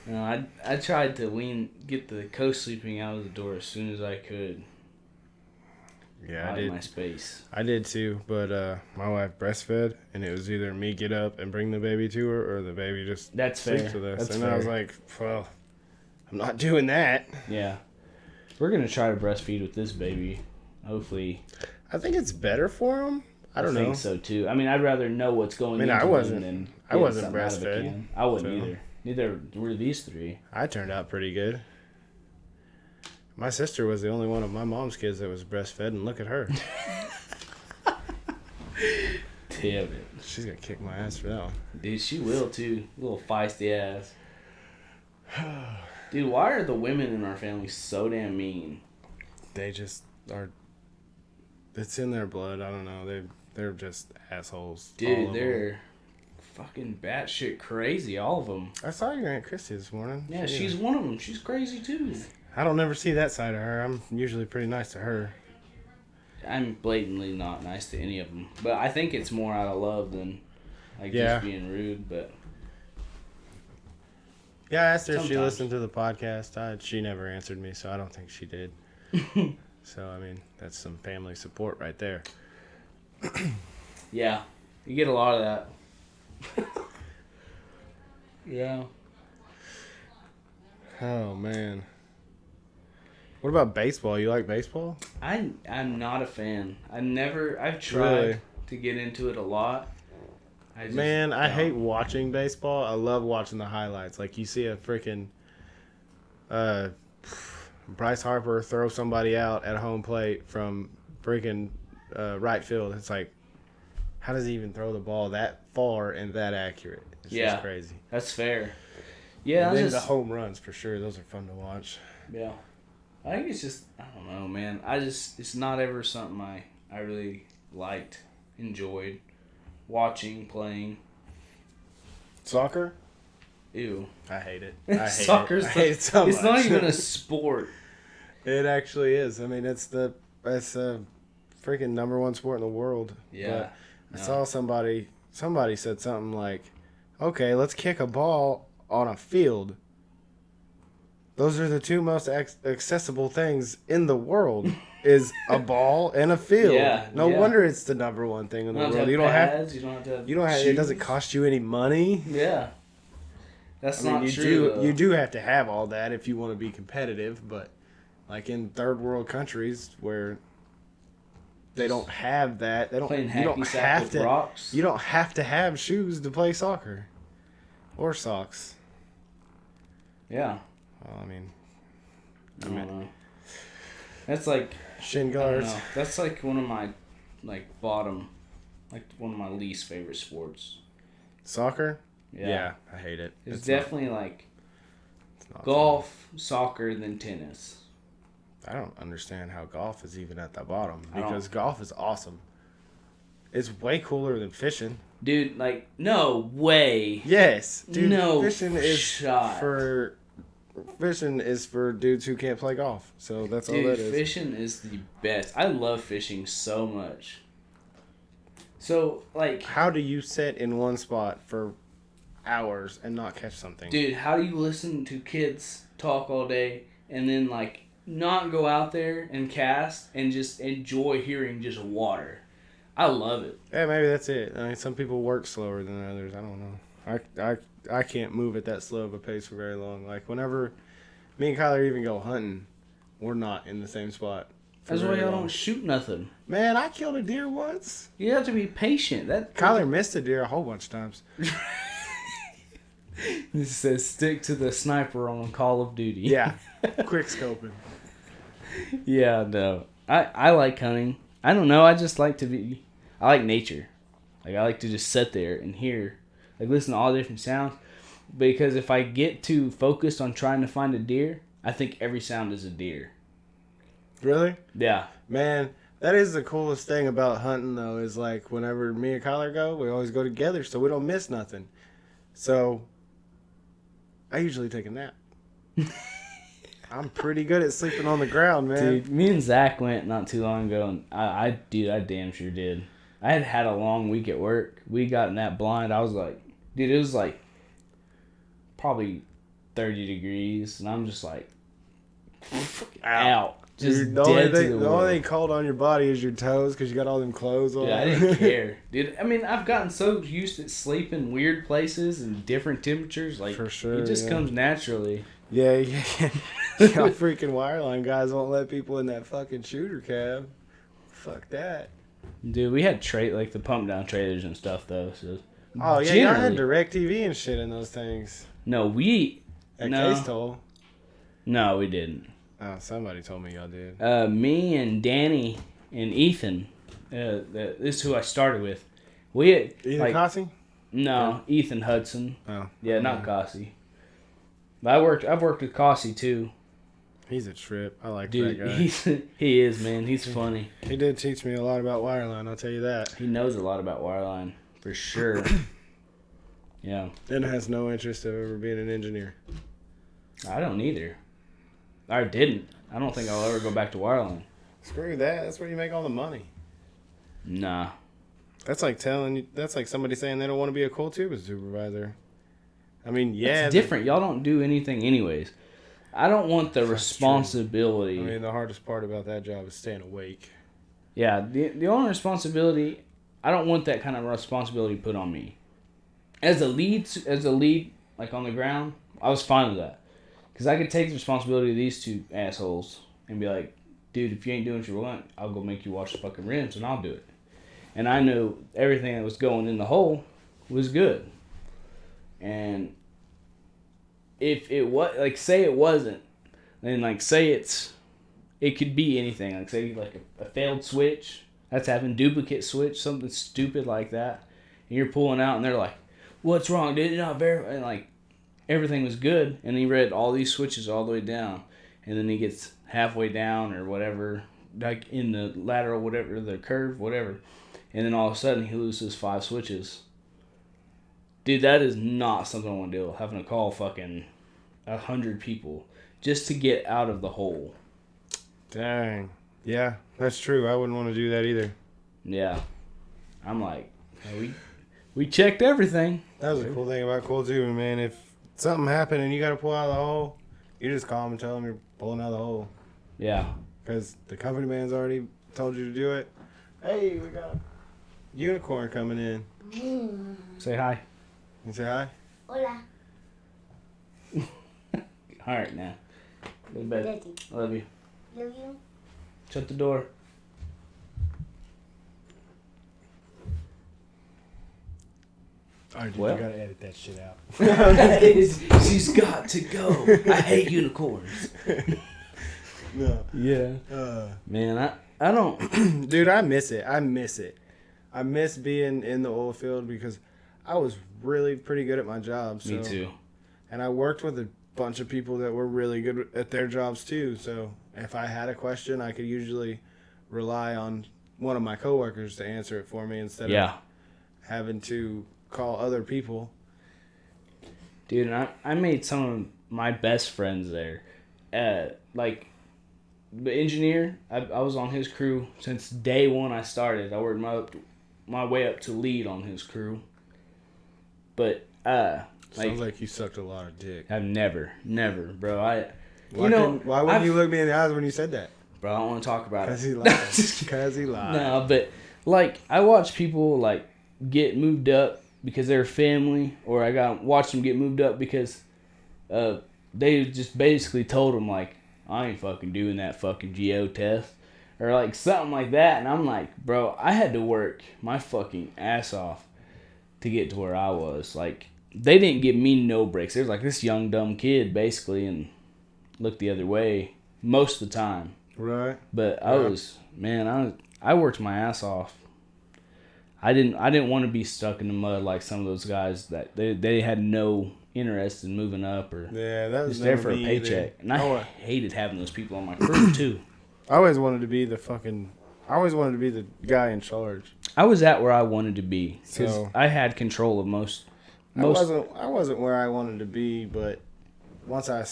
No, I tried to get the co-sleeping out of the door as soon as I could. Yeah, I did. My space. I did too, but my wife breastfed, and it was either me get up and bring the baby to her, or the baby just sleeps with us. I was like, well, I'm not doing that. Yeah, we're gonna try to breastfeed with this baby. Hopefully, I think it's better for him. I don't know. I think so too. I'd rather know what's going on. I wasn't breastfed. I wouldn't either. Neither were these 3. I turned out pretty good. My sister was the only one of my mom's kids that was breastfed, and look at her. Damn it. She's going to kick my ass for that one. Dude, she will too. Little feisty ass. Dude, why are the women in our family so damn mean? They just are. It's in their blood. I don't know. They're just assholes. Dude, they're fucking batshit crazy, all of them. I saw your Aunt Christy this morning. Yeah, she's one of them. She's crazy too. I don't never see that side of her. I'm usually pretty nice to her. I'm blatantly not nice to any of them. But I think it's more out of love than just being rude. But yeah, I asked her if she listened to the podcast. She never answered me, so I don't think she did. So, that's some family support right there. Yeah, you get a lot of that. Yeah. Oh, man. What about baseball? You like baseball? I'm not a fan. I've tried to get into it a lot. I hate watching baseball. I love watching the highlights. Like, you see a freaking Bryce Harper throw somebody out at home plate from freaking right field. It's like, how does he even throw the ball that far and that accurate? It's just crazy. That's fair. Yeah, and then the home runs, for sure. Those are fun to watch. Yeah. I think it's just, I don't know, man. It's not ever something I really liked, enjoyed watching, playing. Soccer? Ew. I hate it. I hate Soccer's it. I hate it so much. It's not even a sport. It actually is. It's the It's a freaking number one sport in the world. Yeah. But I saw somebody said something like, okay, let's kick a ball on a field. Those are the two most accessible things in the world is a ball and a field. Yeah, no wonder it's the number one thing in the world. You don't have it doesn't cost you any money. Yeah. That's not you true. You do have to have all that if you want to be competitive, but like in third world countries where they don't have that, you don't have to have shoes to play soccer or socks. Yeah. Well, I mean, that's like shin guards. That's like one of my one of my least favorite sports. Soccer? Yeah, I hate it. It's definitely golf, soccer, then tennis. I don't understand how golf is even at the bottom because golf is awesome. It's way cooler than fishing. Dude, no way. Yes. Dude, no fishing shot. Fishing is for dudes who can't play golf. So that's all that is. Dude, fishing is the best. I love fishing so much. So, how do you sit in one spot for hours and not catch something? Dude, how do you listen to kids talk all day and then, not go out there and cast and just enjoy hearing just water? I love it. Yeah, maybe that's it. I mean, some people work slower than others. I don't know. I can't move at that slow of a pace for very long. Whenever me and Kyler even go hunting, we're not in the same spot. That's why y'all don't shoot nothing. Man, I killed a deer once. You have to be patient. Kyler missed a deer a whole bunch of times. This says stick to the sniper on Call of Duty. Yeah, quick scoping. Yeah, no. I like hunting. I don't know. I just like I like nature. I like to just sit there and hear, listen to all different sounds. Because if I get too focused on trying to find a deer, I think every sound is a deer. Really? Yeah. Man, that is the coolest thing about hunting, though, is whenever me and Kyler go, we always go together so we don't miss nothing. So, I usually take a nap. I'm pretty good at sleeping on the ground, man. Dude, me and Zach went not too long ago, and I damn sure did. I had a long week at work. We got in that blind. I was dude, it was probably 30 degrees, and I'm just out. Just Dude, the only thing cold on your body is your toes because you got all them clothes on. Dude, I didn't care. Dude, I mean, I've gotten so used to sleeping weird places and different temperatures. For sure, it just comes naturally. Yeah. Y'all freaking wireline guys won't let people in that fucking shooter cab. Fuck that. Dude, we had the pump down trailers and stuff though. So oh yeah, y'all had DirecTV and shit in those things. No, Case Toll. No, we didn't. Oh, somebody told me y'all did. Me and Danny and Ethan. This is who I started with. Ethan Cossie? No, yeah. Ethan Hudson. Oh, yeah, not Cossie. But I've worked with Cossie too. He's a trip. I like Dude, that guy. He is, man. He's funny. He did teach me a lot about wireline, I'll tell you that. He knows a lot about wireline, for sure. Yeah. And has no interest of ever being an engineer. I don't either. I didn't. I don't think I'll ever go back to wireline. Screw that. That's where you make all the money. Nah. That's like somebody saying they don't want to be a cold tube supervisor. I mean, yeah. It's different. Y'all don't do anything anyways. I don't want the responsibility. True. I mean, the hardest part about that job is staying awake. Yeah, the only responsibility, I don't want that kind of responsibility put on me. As a lead, on the ground, I was fine with that. Because I could take the responsibility of these two assholes and be like, dude, if you ain't doing what you want, I'll go make you wash the fucking rims and I'll do it. And I knew everything that was going in the hole was good. And if it was, say it wasn't, then say it could be anything. Say a failed switch, that's happened, duplicate switch, something stupid like that. And you're pulling out and they're like, what's wrong, dude? You're not verifying. And everything was good. And he read all these switches all the way down. And then he gets halfway down or whatever, in the lateral, whatever, the curve, whatever. And then all of a sudden he loses 5 switches. Dude, that is not something I want to deal with. Having to call fucking 100 people just to get out of the hole. Dang. Yeah, that's true. I wouldn't want to do that either. Yeah. I'm like, we checked everything. That was a cool thing about cold tubing, man. If something happened and you got to pull out of the hole, you just call them and tell them you're pulling out of the hole. Yeah. Because the company man's already told you to do it. Hey, we got a unicorn coming in. Say hi. You say hi? Hola. All right, now. Go to bed. Daddy. I love you. Love you. Shut the door. All right, dude, Well. you gotta edit that shit out. She's got to go. I hate unicorns. No. Yeah. Man, I don't. Dude, I miss it. I miss being in the oil field because I was really pretty good at my job. So. Me too. And I worked with a bunch of people that were really good at their jobs too. So if I had a question, I could usually rely on one of my coworkers to answer it for me instead of having to call other people. Dude, and I made some of my best friends there. Like, the engineer, I was on his crew since day one I started. I worked my way up to lead on his crew. But, Sounds like you sucked a lot of dick. I've never, bro. Why wouldn't you look me in the eyes when you said that? Bro, I don't want to talk about it. Because he lied. Because he lied. No, but, like, I watch people, like, get moved up because they're family, or I watch them get moved up because they just basically told them, like, I ain't fucking doing that fucking GO test, or, like, something like that, and I'm like, bro, I had to work my fucking ass off to get to where I was. Like, they didn't give me no breaks. They was like this young, dumb kid, basically, and looked the other way most of the time. Right. But I worked my ass off. I didn't want to be stuck in the mud like some of those guys that they had no interest in moving up or that was just there for a paycheck. And I hated having those people on my crew too. I always wanted to be the guy in charge. I was at where I wanted to be because So, I had control of most. I wasn't where I wanted to be, but once I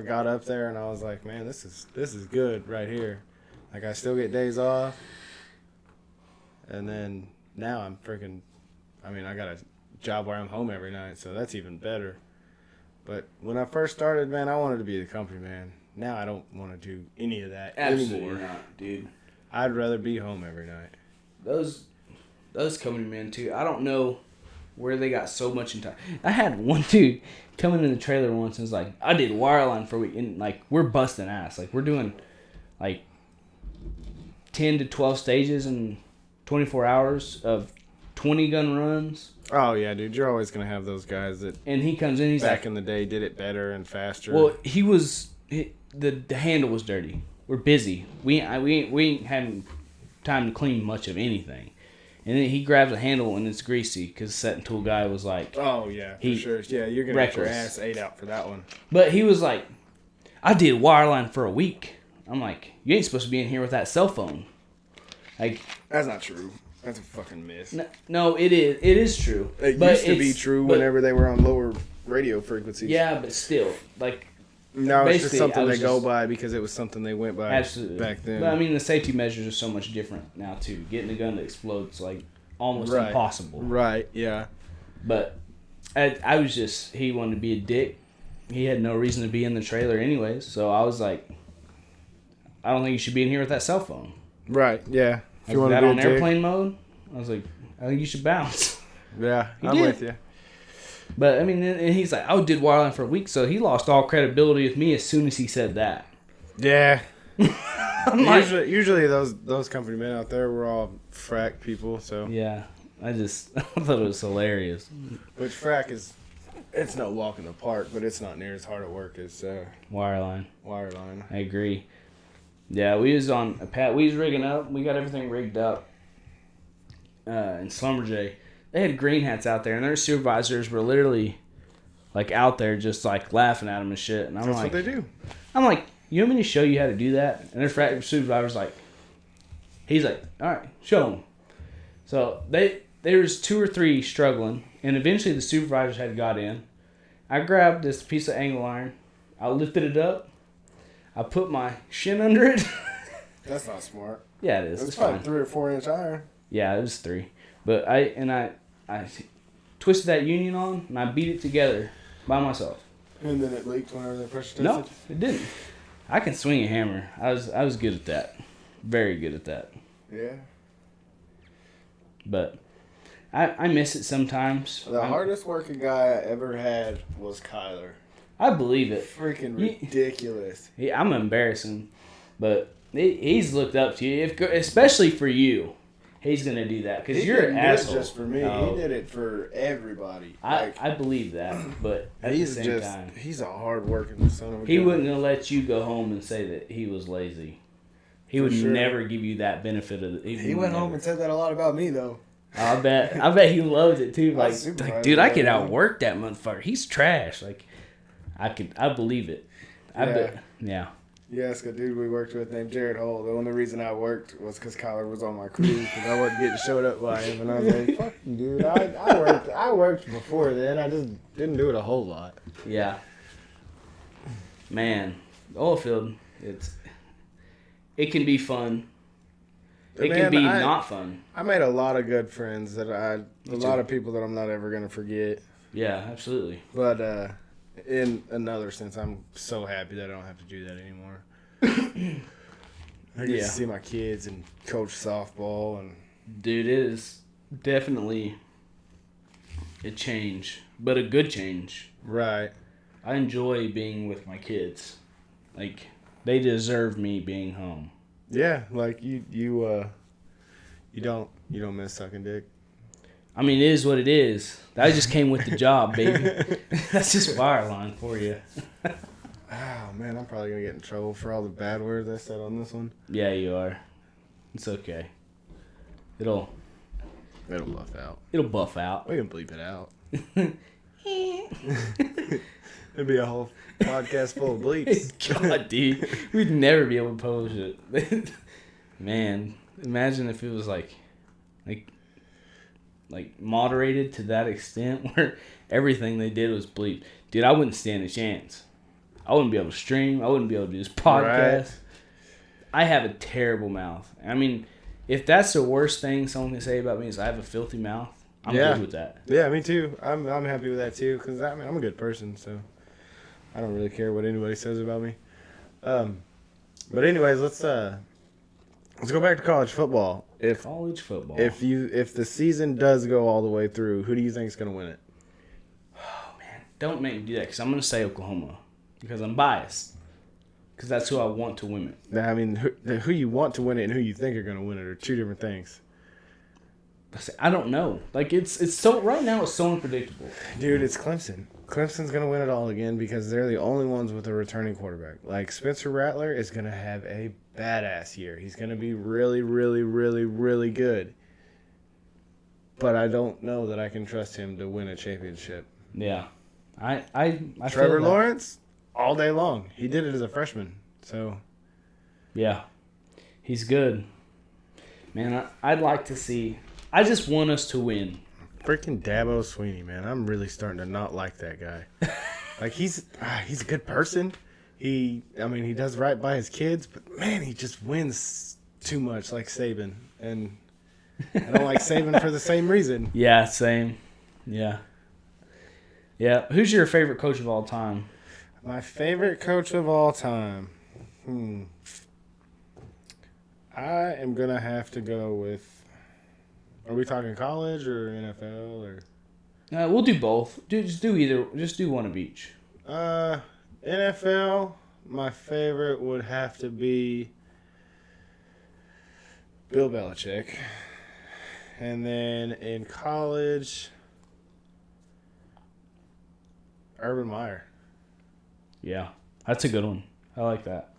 got up there and I was like, man, this is good right here. Like, I still get days off. And then now I got a job where I'm home every night, so that's even better. But when I first started, man, I wanted to be the company man. Now I don't want to do any of that anymore. Not, dude. I'd rather be home every night. Those company men too. I don't know where they got so much in time. I had one dude coming in the trailer once and was like, I did wireline for a week, and like we're busting ass. Like we're doing like 10 to 12 stages in 24 hours of 20 gun runs. Oh yeah, dude, you're always gonna have those guys that. And he comes in, he's back like, in the day did it better and faster. well, the handle was dirty. We're busy. We ain't having time to clean much of anything. And then he grabs a handle and it's greasy because the setting tool guy was like, oh yeah, for sure. Yeah, you're gonna get your ass ate out for that one. But he was like, I did wireline for a week. I'm like, you ain't supposed to be in here with that cell phone. Like, that's not true. That's a fucking myth. No, it is. It is true. It used to be true whenever they were on lower radio frequencies. Yeah, but still, like. No, it's just something they go by because it was something they went by back then. But I mean, the safety measures are so much different now too. Getting a gun to explode is like almost impossible. Right. Yeah. But I was just, he wanted to be a dick. He had no reason to be in the trailer anyways. So I was like, I don't think you should be in here with that cell phone. Right. Yeah. If you want that on airplane mode, I was like, I think you should bounce. Yeah, I'm with you. But I mean, and he's like, I did wireline for a week, so he lost all credibility with me as soon as he said that. Yeah. usually those company men out there were all frack people, so. Yeah, I thought it was hilarious. Which frack it's no walk in the park, but it's not near as hard a work as wireline. I agree. Yeah, we was on a pat. We was rigging up. We got everything rigged up. In Schlumberger, they had green hats out there, and their supervisors were literally like out there, just like laughing at them and shit. And I'm That's like, what they do. I'm like, you want me to show you how to do that? And their frac supervisor's like, he's like, all right, show them. So there was 2 or 3 struggling, and eventually the supervisors had got in. I grabbed this piece of angle iron. I lifted it up. I put my shin under it. That's not smart. Yeah, it is. It's it's probably fine. 3 or 4 inch iron. Yeah, it was 3. But I twisted that union on and I beat it together by myself. And then it leaked whenever they pressure tested? No, it didn't. I can swing a hammer. I was good at that. Very good at that. Yeah. But I miss it sometimes. The hardest working guy I ever had was Kyler. I believe it. Freaking ridiculous. I'm embarrassing, but he's looked up to you, especially for you. He's gonna do that because you're an asshole. Just for me, he did it for everybody. I believe that, but at the same time, he's a hard working son of a. He wouldn't gonna let you go home and say that he was lazy. He would never give you that benefit of. He went home and said that a lot about me though. I bet he loves it too. Like dude, I could outwork that motherfucker. He's trash. Like, I believe it. I bet. Yeah. Yes, a dude we worked with named Jared Hull. The only reason I worked was because Kyler was on my crew because I wasn't getting showed up by him, and I was like, "Fuck you, dude! I worked before then. I just didn't do it a whole lot." Yeah. Man, oil field, it can be fun. It can be not fun. I made a lot of good friends a lot of people that I'm not ever gonna forget. Yeah, absolutely. But in another sense, I'm so happy that I don't have to do that anymore. I get to see my kids and coach softball and. Dude, it is definitely a change, but a good change. Right. I enjoy being with my kids. Like, they deserve me being home. Yeah, like you don't miss sucking dick. I mean, it is what it is. That just came with the job, baby. That's just fire line for you. Oh man, I'm probably gonna get in trouble for all the bad words I said on this one. Yeah, you are. It's okay. It'll buff out. It'll buff out. We can bleep it out. It'd be a whole podcast full of bleeps. God, dude, we'd never be able to post it. Man, imagine if it was like moderated to that extent where everything they did was bleep. Dude, I wouldn't stand a chance. I wouldn't be able to stream. I wouldn't be able to do this podcast. Right. I have a terrible mouth. I mean, if that's the worst thing someone can say about me is I have a filthy mouth, I'm good with that. Yeah, me too. I'm happy with that too because I'm a good person, so I don't really care what anybody says about me. But anyways, let's go back to college football. If the season does go all the way through, who do you think is going to win it? Oh man, don't make me do that because I'm going to say Oklahoma because I'm biased. Because that's who I want to win it. I mean, who you want to win it and who you think are going to win it are two different things. I don't know. Like it's so right now it's so unpredictable. Dude, it's Clemson. Clemson's gonna win it all again because they're the only ones with a returning quarterback. Like Spencer Rattler is gonna have a badass year. He's gonna be really, really, really, really good. But I don't know that I can trust him to win a championship. Yeah, I Trevor Lawrence all day long. He did it as a freshman. So yeah, he's good. Man, I'd like to see. I just want us to win. Freaking Dabo Swinney, man. I'm really starting to not like that guy. Like, he's a good person. He does right by his kids, but, man, he just wins too much like Saban. And I don't like Saban for the same reason. Yeah, same. Yeah. Yeah. Who's your favorite coach of all time? My favorite coach of all time? I am going to have to go with... Are we talking college or NFL or? We'll do both. Just do either. Just do one of each. NFL. My favorite would have to be Bill Belichick, and then in college, Urban Meyer. Yeah, that's a good one. I like that.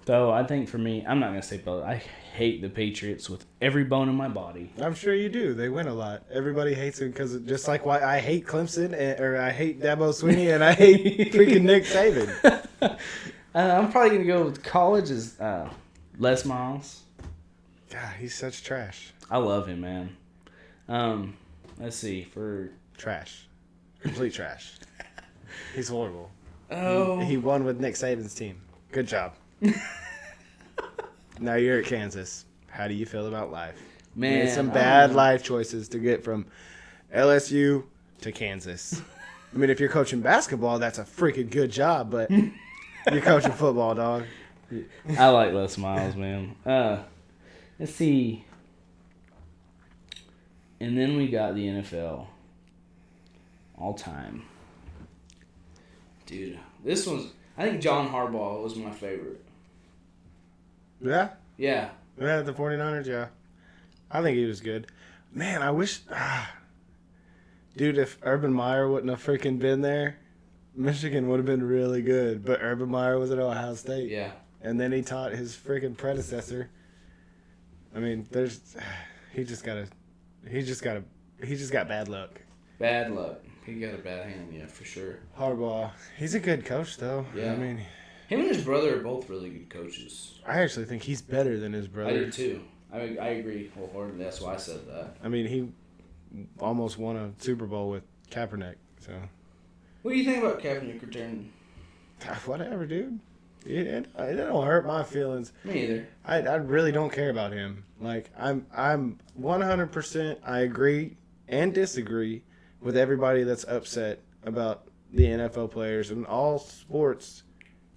Though I think for me, I'm not gonna say Belichick. I hate the Patriots with every bone in my body. I'm sure you do. They win a lot. Everybody hates them because just like why I hate Clemson or I hate Dabo Swinney and I hate freaking Nick Saban. I'm probably gonna go with college as Les Miles. God, he's such trash. I love him, man. Let's see for trash, complete trash. He's horrible. Oh, he won with Nick Saban's team. Good job. Now you're at Kansas. How do you feel about life? Man, You made some I bad don't know. life choices to get from LSU to Kansas. I mean, if you're coaching basketball, that's a freaking good job, but you're coaching football, dog. I like Les Miles, man. Let's see. And then we got the NFL. All time. Dude, this one's... I think John Harbaugh was my favorite. Yeah? Yeah. Yeah, the 49ers, yeah. I think he was good. Man, I wish... dude, if Urban Meyer wouldn't have freaking been there, Michigan would have been really good. But Urban Meyer was at Ohio State. Yeah. And then he taught his freaking predecessor. I mean, he just got bad luck. Bad luck. He got a bad hand, yeah, for sure. Harbaugh, he's a good coach though. Yeah. I mean, him and his brother are both really good coaches. I actually think he's better than his brother. I do too. I agree wholeheartedly. That's why I said that. I mean, he almost won a Super Bowl with Kaepernick. So. What do you think about Kaepernick returning? Whatever, dude. It don't hurt my feelings. Me either. I really don't care about him. Like I'm 100%. I agree and disagree with everybody that's upset about the NFL players and all sports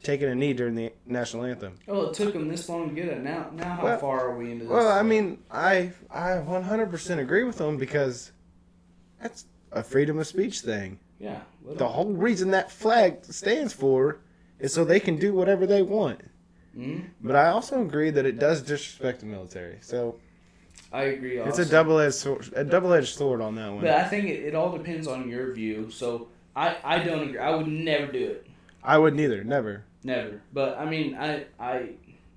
taking a knee during the national anthem. Oh, it took him this long to get it. Now how far are we into this? Well, I mean, I 100% agree with them because that's a freedom of speech thing. Yeah. The whole reason that flag stands for is so they can do whatever they want. Mm-hmm. But I also agree that it does disrespect the military. So I agree also. it's a double-edged sword on that one. But I think it all depends on your view. So I don't agree. I would never do it. I would neither. Never. Never. But I mean, I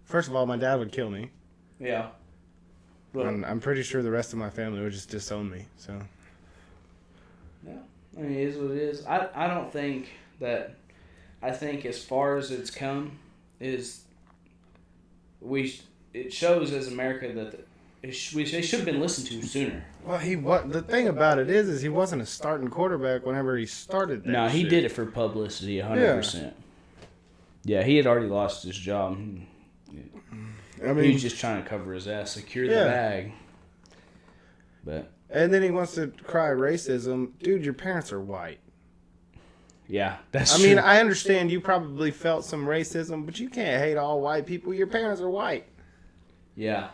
First of all, my dad would kill me. yeah. But, And I'm pretty sure the rest of my family would just disown me. So yeah. I mean, it is what it is. I don't think that... I think as far as it's come, it shows as America that they should have been listened to sooner. well, the thing about it is he wasn't a starting quarterback whenever he started that No, he shit. did it for publicity, 100%. Yeah, he had already lost his job. I mean, He was just trying to cover his ass, secure the bag. But and then he wants to cry racism. Dude, your parents are white. yeah, that's I true. mean, I understand you probably felt some racism, but you can't hate all white people. Your parents are white. Yeah.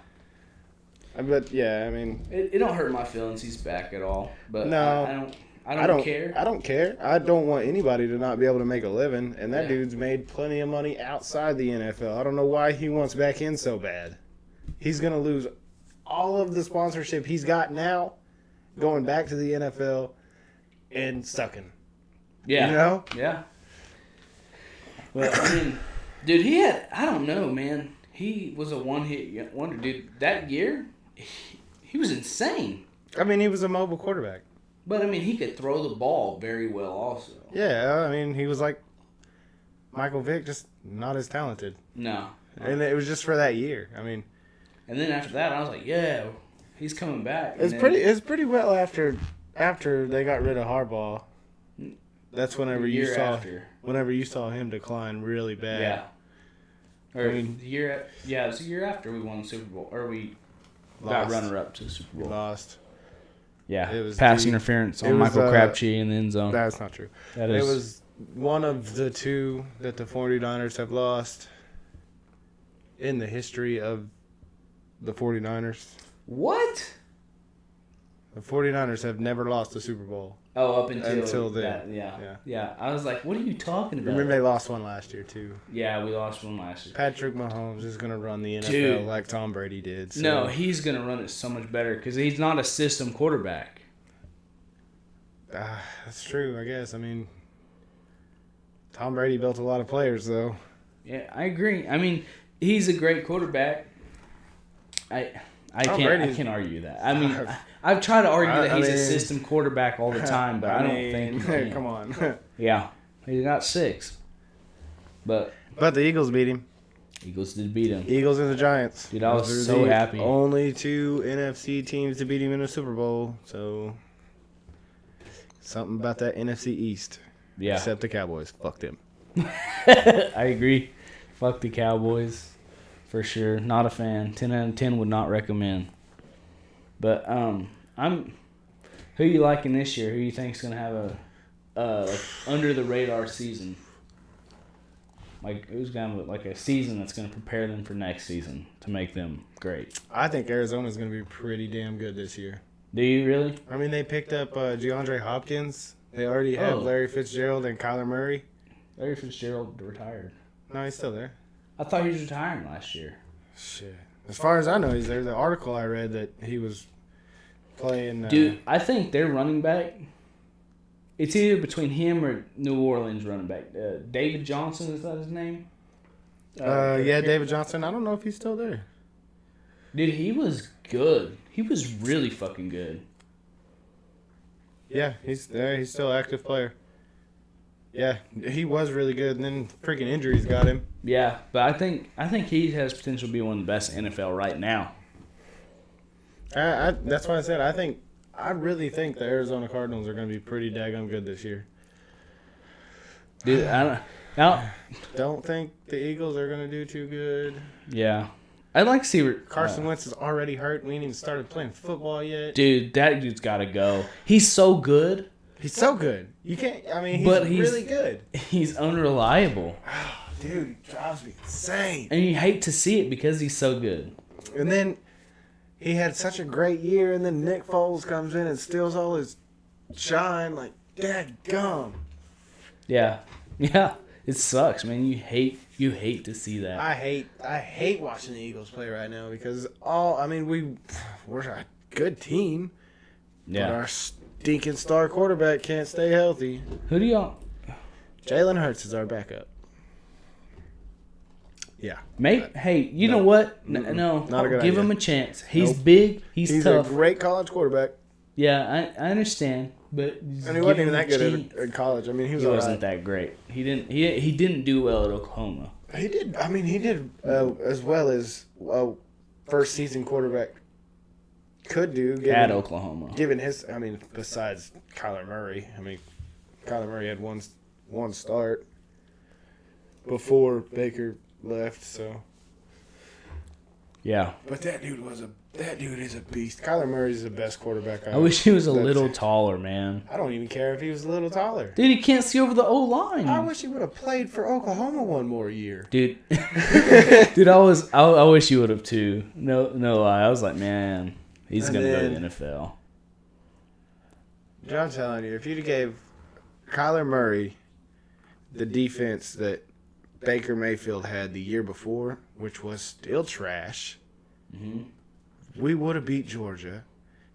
But yeah, I mean, It don't hurt my feelings he's back at all. But No. I don't care. I don't care. I don't want anybody to not be able to make a living. And that Yeah. dude's made plenty of money outside the NFL. I don't know why he wants back in so bad. He's going to lose all of the sponsorship he's got now going back to the NFL and sucking. Yeah. You know? Yeah. Well, I mean, dude, I don't know, man. He was a one-hit wonder, dude. That year, he was insane. I mean, he was a mobile quarterback. But, I mean, he could throw the ball very well also. Yeah, I mean, he was like Michael Vick, just not as talented. No. And it was just for that year. I mean, And then after that, I was like, yeah, he's coming back. it's pretty well after they got rid of Harbaugh. That's whenever you saw him decline really bad. Yeah. Or I mean, it was the year after we won the Super Bowl. Or we Lost. got runner-up to the Super Bowl. Lost. Yeah, It was pass the- interference it on was, Michael Crabtree in the end zone. That's not true. That It is, was one of the two that the 49ers have lost in the history of the 49ers. what? The 49ers have never lost a Super Bowl. Oh, up until then. that, yeah. I was like, what are you talking about? Remember they lost one last year, too. Yeah, we lost one last year. Patrick Mahomes is going to run the NFL Dude. like Tom Brady did. So. No, he's going to run it so much better because he's not a system quarterback. That's true, I guess. I mean, Tom Brady built a lot of players, though. Yeah, I agree. I mean, he's a great quarterback. I can't argue that. I mean, I've tried to argue that he's a system quarterback all the time, but I don't think he can. Come on. Yeah, he got 6. But But the Eagles beat him. Eagles did beat him. Eagles and the Giants. Dude, I was Those are so the happy. Only 2 NFC teams to beat him in a Super Bowl. So, something about that NFC East. Yeah, Except the Cowboys. Fuck them. I agree. Fuck the Cowboys. For sure. Not a fan. 10 out of 10 would not recommend. But who you liking this year? Who you think's gonna have a under the radar season? Like who's gonna have like a season that's gonna prepare them for next season to make them great? I think Arizona's going to be pretty damn good this year. Do you really? I mean, they picked up DeAndre Hopkins. They already have Larry Fitzgerald and Kyler Murray. Larry Fitzgerald retired. No, he's still there. I thought he was retiring last year. Shit. As far as I know, he's there. The article I read that he was playing. Dude, I think their running back. It's either between him or New Orleans running back. David Johnson, is that his name? Yeah, David Johnson. I don't know if he's still there. Dude, he was good. He was really fucking good. Yeah, he's there. He's still an active player. Yeah, he was really good, and then freaking injuries got him. Yeah, but I think he has potential to be one of the best in the NFL right now. That's why I said I really think the Arizona Cardinals are going to be pretty daggone good this year. Dude, Don't think the Eagles are going to do too good. Yeah. I'd like to see Carson Wentz is already hurt. We ain't even started playing football yet. Dude, that dude's got to go. He's so good. He's so good. You can't. I mean, he's really good. He's unreliable. Dude, he drives me insane. And you hate to see it because he's so good. And then he had such a great year, and then Nick Foles comes in and steals all his shine. Like, dadgum. Yeah. Yeah. It sucks, man. You hate to see that. I hate watching the Eagles play right now because we're a good team. Yeah. But our stinking star quarterback can't stay healthy. Who do y'all? Jalen Hurts is our backup. Yeah. Mate, hey, you know what? No, not a good give idea. him a chance. He's big. He's tough. A great college quarterback. Yeah, I understand, but And he wasn't even that good in college. I mean, he wasn't that great. He didn't do well at Oklahoma. He did. I mean, he did as well as a first season quarterback could do At Oklahoma. Given his, besides Kyler Murray. I mean, Kyler Murray had one start before Baker left. So. Yeah. But that dude is a beast. Kyler Murray's the best quarterback I wish he was a little taller, man. I don't even care if he was a little taller. Dude, he can't see over the O-line. I wish he would have played for Oklahoma one more year. Dude. Dude, I wish he would have too. No lie. I was like, man, he's going to go to the NFL. I'm telling you, if you'd have gave Kyler Murray the defense that Baker Mayfield had the year before, which was still trash, we would have beat Georgia,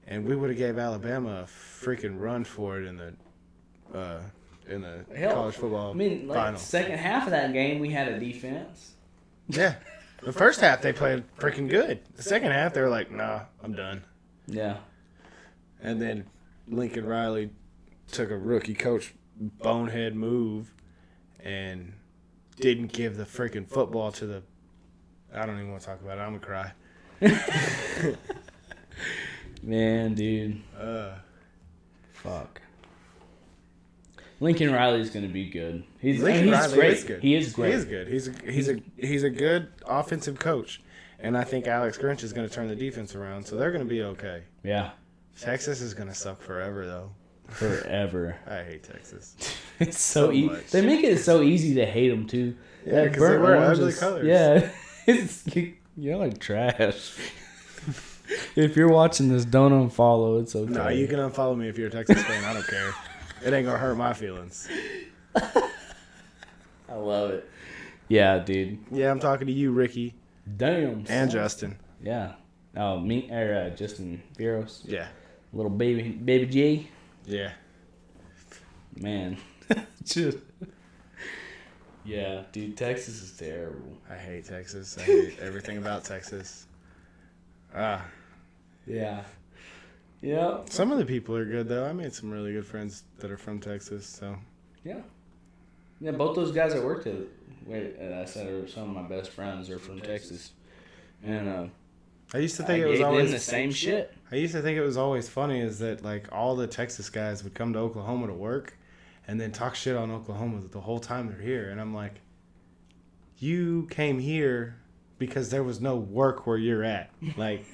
and we would have gave Alabama a freaking run for it in the college football final. Second half of that game, we had a defense. Yeah. The first half, they played freaking good. The second half, they were like, nah, I'm done. Yeah. And then Lincoln Riley took a rookie coach bonehead move and didn't give the freaking football to the... I don't even want to talk about it. I'm going to cry. Man, dude. Fuck. Lincoln Riley's going to be good. He's great. Is good. He is great. He is good. He's a good offensive coach. And I think Alex Grinch is going to turn the defense around, so they're going to be okay. Yeah. Texas is going to suck forever, though. Forever. I hate Texas. It's so easy. They make it so easy to hate them, too. Yeah, because they wear ugly colors. Yeah. You're like trash. If you're watching this, don't unfollow. It's okay. No, you can unfollow me if you're a Texas fan. I don't care. It ain't going to hurt my feelings. I love it. Yeah, dude. Yeah, I'm talking to you, Ricky. Damn. And Justin. Yeah. Oh, Justin Veros. Yeah. Little baby G. Yeah. Man. Yeah, dude, Texas is terrible. I hate Texas. I hate everything about Texas. Yeah. Yeah. Some of the people are good, though. I made some really good friends that are from Texas, so. Yeah. Yeah, both those guys I worked with, I said are some of my best friends are from Texas. And I used to think I it was gave always them the same shit. I used to think it was always funny is that like all the Texas guys would come to Oklahoma to work and then talk shit on Oklahoma the whole time they're here, and I'm like, you came here because there was no work where you're at. Like,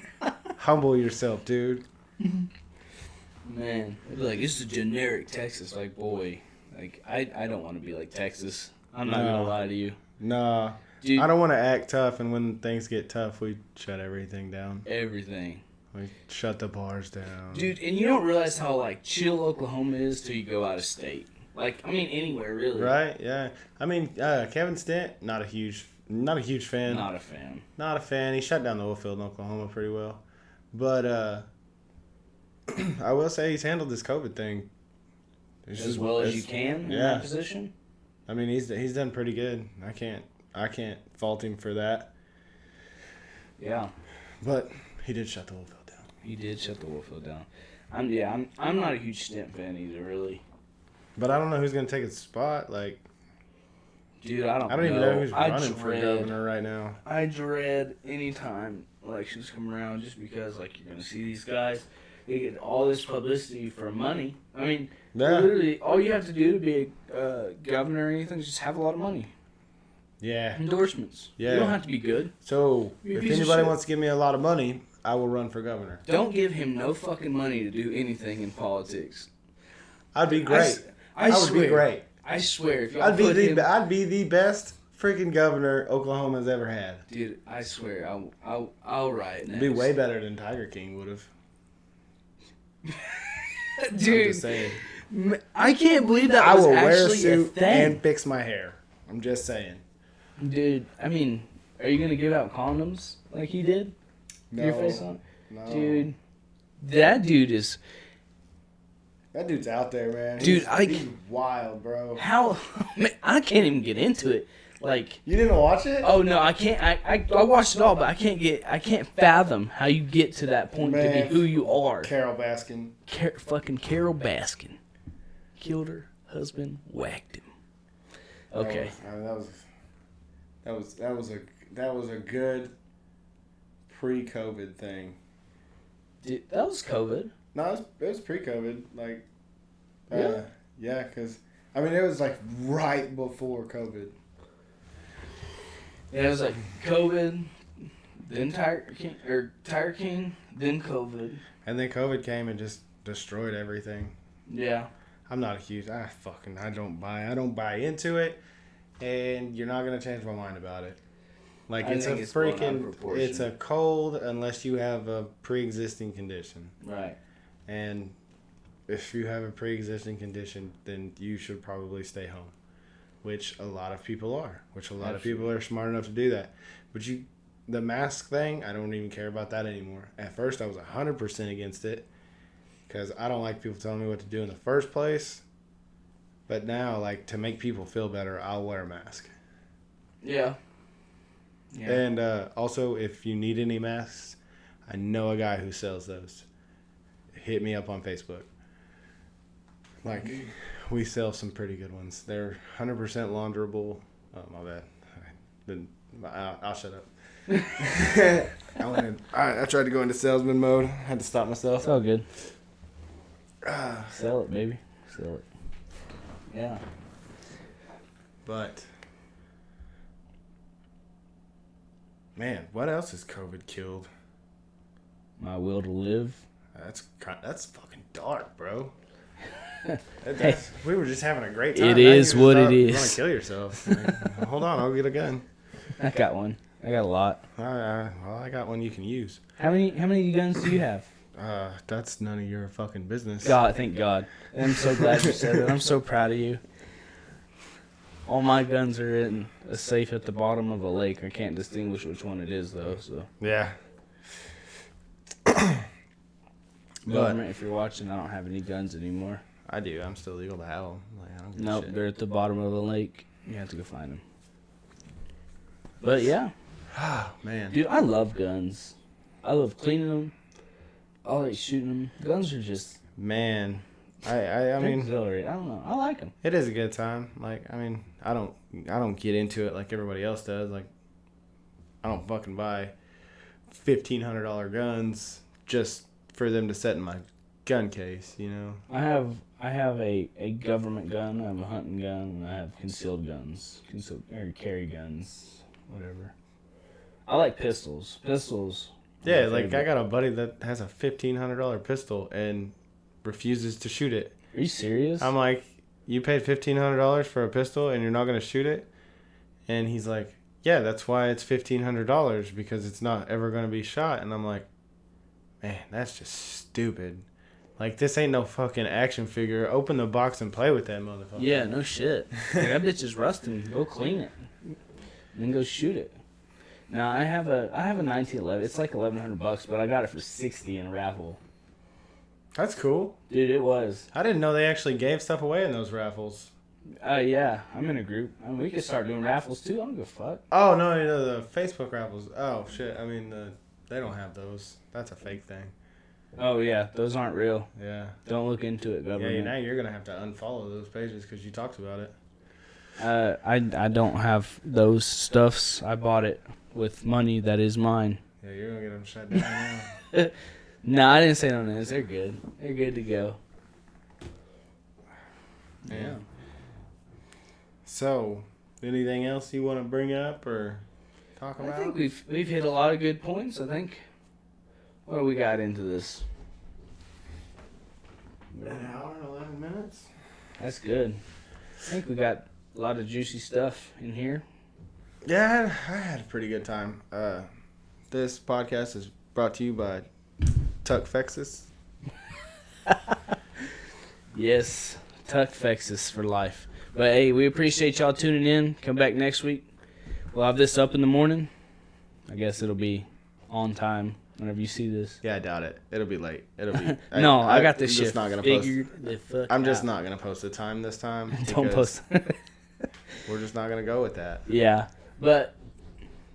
humble yourself, dude. Man, it'd be like, it's a generic Texas. Like, boy, like, I don't want to be like Texas. I'm not going to lie to you. Nah. Dude, I don't want to act tough, and when things get tough, we shut everything down. Everything. We shut the bars down. Dude, and you don't realize how, like, chill Oklahoma is till you go out of state. Like, I mean, anywhere, really. Right, yeah. I mean, Kevin Stent, not a huge fan. Not a fan. Not a fan. He shut down the oil field in Oklahoma pretty well. But I will say he's handled this COVID thing As well as you can in that position? I mean, he's done pretty good. I can't fault him for that. Yeah. But he did shut the oil field down. He did shut the oil field down. I'm not a huge Stent fan either, really. But I don't know who's gonna take his spot. Like, dude, I don't even know who's running for governor right now. I dread any time elections come around, just because, like, you're gonna see these guys. They get all this publicity for money. I mean, literally, all you have to do to be a governor or anything is just have a lot of money. Yeah. Endorsements. Yeah. You don't have to be good. So, if anybody wants to give me a lot of money, I will run for governor. Don't give him no fucking money to do anything in politics. I'd be great. I would be great. I swear, if y'all I'd be the best freaking governor Oklahoma's ever had. Dude, I swear, I'll write next. It'd be way better than Tiger King would have. Dude, I'm just saying. I can't believe that was actually wear a suit a thing. and fix my hair. I'm just saying. Dude, I mean, are you gonna give out condoms like he did? No. Your face on? No. Dude, that dude's out there, man. Dude, he's wild, bro. How? Man, I can't even get into it. Like, you didn't watch it? Oh no, I can't. I watched it all, but I can't fathom how you get to that point to be who you are. Carol Baskin. Fucking Carol Baskin killed her husband, whacked him. Okay. That was a good pre-COVID thing. Dude, that was COVID. No, it was pre-COVID. Like, really? Yeah, because I mean it was like right before COVID. Yeah, it was like COVID, then Tiger King, then COVID. And then COVID came and just destroyed everything. Yeah. I'm not a huge. I don't buy into it, and you're not gonna change my mind about it. Like, it's a cold unless you have a pre-existing condition. Right. And if you have a pre-existing condition, then you should probably stay home, which a lot of people are, of people are smart enough to do that. But the mask thing, I don't even care about that anymore. At first, I was 100% against it because I don't like people telling me what to do in the first place. But now, like, to make people feel better, I'll wear a mask. Yeah. Yeah. And also, if you need any masks, I know a guy who sells those. Hit me up on Facebook. Like, we sell some pretty good ones. They're 100% launderable. Oh, my bad. I'll shut up. I tried to go into salesman mode. I had to stop myself. It's all good. Sell it, baby. Sell it. Yeah. But, man, what else has COVID killed? My will to live. That's fucking dark, bro. We were just having a great time. It is what it is. You want to kill yourself? Like, hold on, I'll get a gun. I got one. I got a lot. Well, I got one you can use. How many guns do you have? That's none of your fucking business. God, thank God. I'm so glad you said that. I'm so proud of you. All my guns are in a safe at the bottom of a lake. I can't distinguish which one it is, though. So yeah. Government, if you're watching, I don't have any guns anymore. I do. I'm still legal to have them. Like, I don't give Nope, a shit. they're at the bottom of the lake. You have to go find them. But yeah. Oh, man. Dude, I love guns. I love cleaning them. I like shooting them. Guns are just... Man. I mean... Auxiliary. I don't know. I like them. It is a good time. Like, I mean, I don't get into it like everybody else does. Like, I don't fucking buy $1,500 guns just for them to set in my gun case, you know. I have a government gun, I have a hunting gun, and I have concealed guns. Or carry guns, whatever. I like pistols. Pistols. Yeah, like I got a buddy that has a $1,500 pistol and refuses to shoot it. Are you serious? I'm like, you paid $1,500 for a pistol and you're not going to shoot it? And he's like, yeah, that's why it's $1,500, because it's not ever going to be shot. And I'm like, man, that's just stupid. Like, this ain't no fucking action figure. Open the box and play with that motherfucker. Yeah, no shit. Like, that bitch is rusting. Go clean it. And then go shoot it. Now, I have a 1911. It's like $1,100, but I got it for $60 in a raffle. That's cool. Dude, it was. I didn't know they actually gave stuff away in those raffles. Yeah, I'm in a group. I mean, we could start doing raffles too. I don't give a fuck. Oh, no, you know, the Facebook raffles. Oh, shit. I mean, they don't have those. That's a fake thing. Oh, yeah. Those aren't real. Yeah. Don't look into it, government. Yeah, now you're going to have to unfollow those pages because you talked about it. I don't have those stuffs. I bought it with money that is mine. Yeah, you're going to get them shut down now. No, I didn't say no names. They're good. They're good to go. Yeah. So, anything else you want to bring up or talk about? I think we've hit a lot of good points. I think. What do we got into this? An hour and 11 minutes. That's good. I think we got a lot of juicy stuff in here. Yeah, I had a pretty good time. This podcast is brought to you by Tuckfexus. Yes, Tuckfexus for life. But hey, we appreciate y'all tuning in. Come back next week. We'll have this up in the morning. I guess it'll be on time whenever you see this. Yeah, I doubt it. It'll be late. It'll be. No, I got this shit just not gonna figured the fuck I'm just out. not gonna post the time this time. Don't post. We're just not gonna go with that. Yeah, but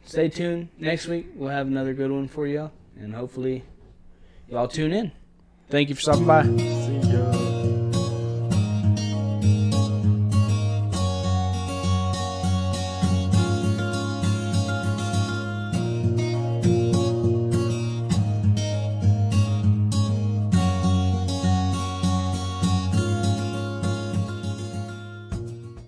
stay tuned. Next week we'll have another good one for y'all, and hopefully y'all tune in. Thank you for stopping by. See you.